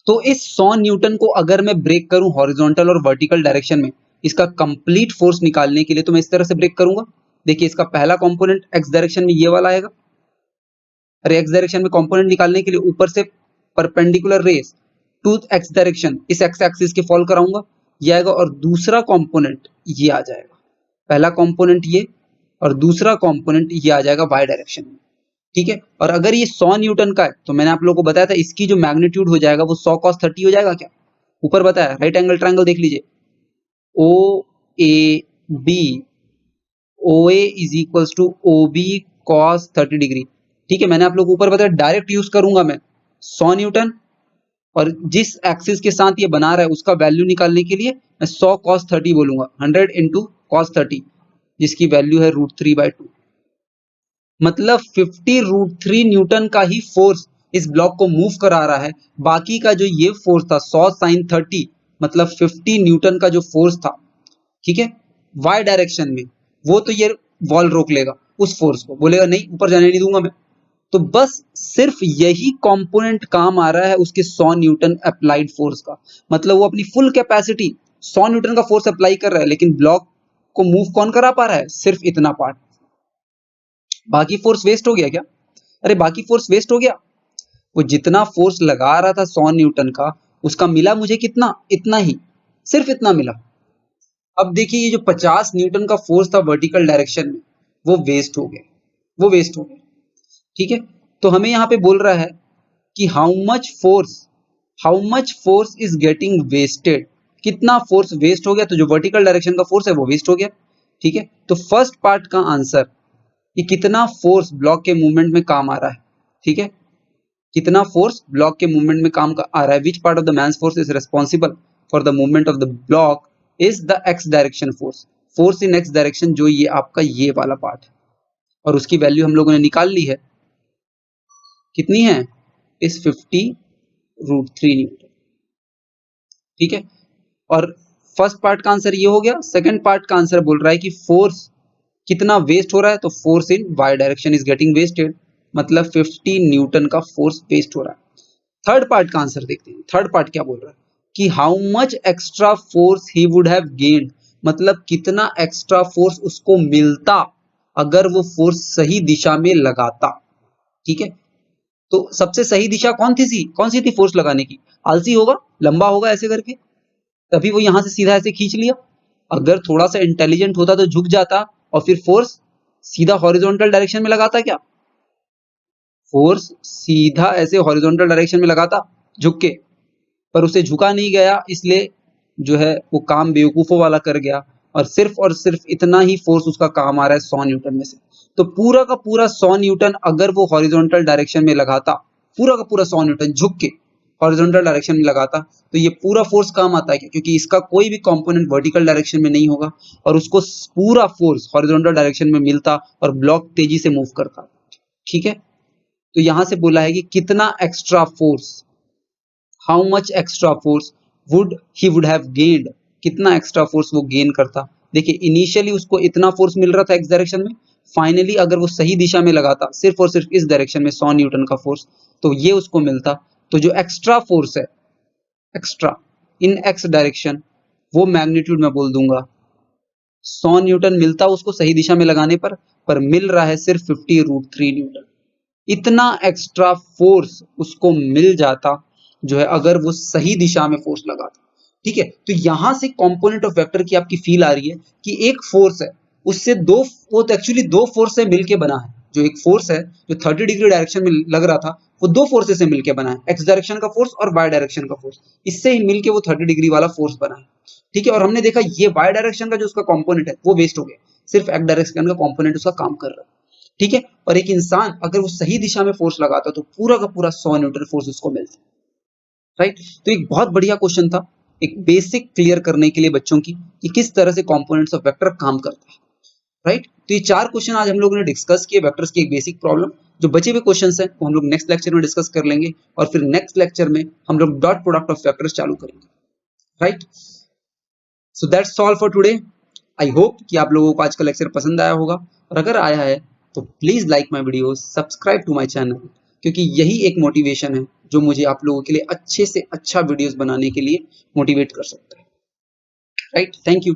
S1: तो इस 100 न्यूटन को अगर मैं ब्रेक करूं हॉरिजॉन्टल और वर्टिकल डायरेक्शन में, इसका कंप्लीट फोर्स निकालने के लिए तो मैं इस तरह से ब्रेक करूंगा। देखिए इसका पहला कंपोनेंट एक्स डायरेक्शन में ये वाला आएगा, अरे एक्स डायरेक्शन में कंपोनेंट निकालने के लिए ऊपर से perpendicular raise to X direction इस एक्स एक्सिस के फॉल कराऊंगा, ये आएगा, और दूसरा कंपोनेंट ये आ जाएगा, पहला कंपोनेंट ये और दूसरा कंपोनेंट ये आ जाएगा वाई डायरेक्शन में। ठीक है, और अगर ये 100 न्यूटन का है तो मैंने आप लोगों को बताया था इसकी जो मैग्नीट्यूड हो जाएगा वो 100 cos 30 हो जाएगा। क्या ऊपर बताया, राइट एंगल ट्रायंगल देख लीजिए, O A B, O A is equals to O B cos 30 degree. ठीक है, मैंने आप लोग को ऊपर बताया डायरेक्ट यूज करूंगा मैं 100 न्यूटन, और जिस एक्सिस के साथ ये बना रहा है उसका वैल्यू निकालने के लिए मैं 100 cos 30 बोलूंगा, 100 इंटू cos 30, जिसकी वैल्यू है √3/2। मतलब 50 √3 न्यूटन का ही फोर्स इस ब्लॉक को मूव करा रहा है। बाकी का जो ये फोर्स था 100 sin 30 मतलब 50 न्यूटन का जो फोर्स था, ठीक है, वाई डायरेक्शन में, वो तो ये वॉल रोक लेगा, उस फोर्स को बोलेगा नहीं ऊपर जाने नहीं दूंगा मैं। तो बस सिर्फ यही कंपोनेंट काम आ रहा है उसके 100 न्यूटन अप्लाइड फोर्स का। मतलब वो अपनी फुल कैपेसिटी 100 न्यूटन का फोर्स अप्लाई कर रहा है, लेकिन ब्लॉक को मूव कौन करा पा रहा है, सिर्फ इतना पार्ट। बाकी फोर्स वेस्ट हो गया क्या, अरे बाकी फोर्स वेस्ट हो गया। वो जितना फोर्स लगा रहा था 100 न्यूटन का, उसका मिला मुझे कितना, इतना ही, सिर्फ इतना मिला। अब देखिए ये जो 50 न्यूटन का फोर्स था वर्टिकल डायरेक्शन में वो वेस्ट हो गया, वो वेस्ट हो गया। ठीक है, तो हमें यहाँ पे बोल रहा है कि how much force is getting wasted, कितना फोर्स वेस्ट हो गया। तो जो वर्टिकल डायरेक्शन का फोर्स है वो वेस्ट हो गया। ठीक है, तो फर्स्ट पार्ट का आंसर कि कितना फोर्स ब्लॉक के मूवमेंट में काम आ रहा है, ठीक है, कितना फोर्स ब्लॉक के मूवमेंट में काम आ रहा है, which part of the man's force is responsible for the movement of the block is the X direction force, force in X direction, जो ये आपका ये वाला पार्ट है, और उसकी वैल्यू हम लोगों ने निकाल ली है, कितनी है, इस 50 √3 न्यूटन। ठीक है, और फर्स्ट पार्ट का आंसर ये हो गया। सेकंड पार्ट का आंसर बोल रहा है कि फोर्स कितना वेस्ट हो रहा है, तो force in Y direction is getting wasted, मतलब 50 न्यूटन का फोर्स वेस्ट हो रहा है। थर्ड पार्ट का आंसर देखते हैं, थर्ड पार्ट क्या बोल रहा है। कि how much extra force he would have gained, मतलब कितना एक्स्ट्रा फोर्स उसको मिलता अगर वो फोर्स सही दिशा में लगाता। ठीक है, तो सबसे सही दिशा कौन सी थी फोर्स लगाने की? आलसी होगा, लंबा होगा ऐसे करके, तभी वो यहां से सीधा ऐसे खींच लिया। अगर थोड़ा सा इंटेलिजेंट होता तो झुक जाता और फिर फोर्स सीधा हॉरिजॉन्टल डायरेक्शन में लगाता। क्या फोर्स सीधा ऐसे हॉरिजॉन्टल डायरेक्शन में लगाता झुक के, पर उसे झुका नहीं गया, इसलिए जो है वो काम बेवकूफों वाला कर गया और सिर्फ इतना ही फोर्स उसका काम आ रहा है 100 न्यूटन में से। तो पूरा का पूरा 100 न्यूटन अगर वो हॉरिजॉन्टल डायरेक्शन में लगाता, पूरा का पूरा 100 न्यूटन झुक के हॉरिजॉन्टल डायरेक्शन में लगाता, तो ये पूरा फोर्स काम आता है क्या? क्योंकि इसका कोई भी कंपोनेंट वर्टिकल डायरेक्शन में नहीं होगा और उसको पूरा फोर्स हॉरिजॉन्टल डायरेक्शन में मिलता और ब्लॉक तेजी से मूव करता। ठीक है, तो यहां से बोला है कि कितना extra force, how much extra force would have gained, कितना एक्स्ट्रा फोर्स वो गेन करता। देखिए इनिशियली उसको इतना फोर्स मिल रहा था एक्स डायरेक्शन में, फाइनली अगर वो सही दिशा में लगाता सिर्फ और सिर्फ इस डायरेक्शन में 100 न्यूटन का फोर्स, तो ये उसको मिलता। तो जो एक्स्ट्रा फोर्स है, एक्स्ट्रा इन एक्स डायरेक्शन, वो मैग्नीट्यूड मैं बोल दूंगा 100 न्यूटन मिलता उसको सही दिशा में लगाने पर मिल रहा है सिर्फ 50√3 न्यूटन। इतना एक्स्ट्रा फोर्स उसको मिल जाता जो है अगर वो सही दिशा में फोर्स लगाता। ठीक है, तो यहां से कंपोनेंट ऑफ वेक्टर की आपकी फील आ रही है कि एक फोर्स है, उससे वो तो एक्चुअली दो फोर्स से मिलके बना है। जो एक फोर्स है जो 30 डिग्री डायरेक्शन में लग रहा था, वो दो फोर्सेस से मिलके बना है, एक्स डायरेक्शन का फोर्स और वाई डायरेक्शन का फोर्स, इससे ही मिलके वो 30 डिग्री वाला फोर्स बना है। ठीक है, और हमने देखा ये वाई डायरेक्शन का जो उसका कंपोनेंट है वो वेस्ट हो गया, सिर्फ एक्स डायरेक्शन का कंपोनेंट उसका काम कर रहा है। ठीक है, और एक इंसान अगर वो सही दिशा में फोर्स लगाता तो पूरा का पूरा 100 न्यूटन फोर्स उसको मिलता। राइट, तो एक बहुत बढ़िया क्वेश्चन था, एक बेसिक क्लियर करने के लिए बच्चों की कि किस तरह से कंपोनेंट्स ऑफ वेक्टर काम करता है। राइट, तो ये 4 क्वेश्चन आज हम लोगों ने डिस्कस किए वेक्टर्स की एक बेसिक प्रॉब्लम। जो बचे हुए क्वेश्चंस हैं वो हम लोग नेक्स्ट लेक्चर में डिस्कस कर लेंगे और फिर नेक्स्ट लेक्चर में हम लोग डॉट प्रोडक्ट ऑफ वेक्टर्स चालू करेंगे। Right, so that's all for today. I hope कि आप लोगों को आज का लेक्चर पसंद आया होगा, और अगर आया है तो please like my video, subscribe to my channel, क्योंकि यही एक मोटिवेशन है जो मुझे आप लोगों के लिए अच्छे से अच्छा वीडियोस बनाने के लिए मोटिवेट कर सकता है। Right, thank you.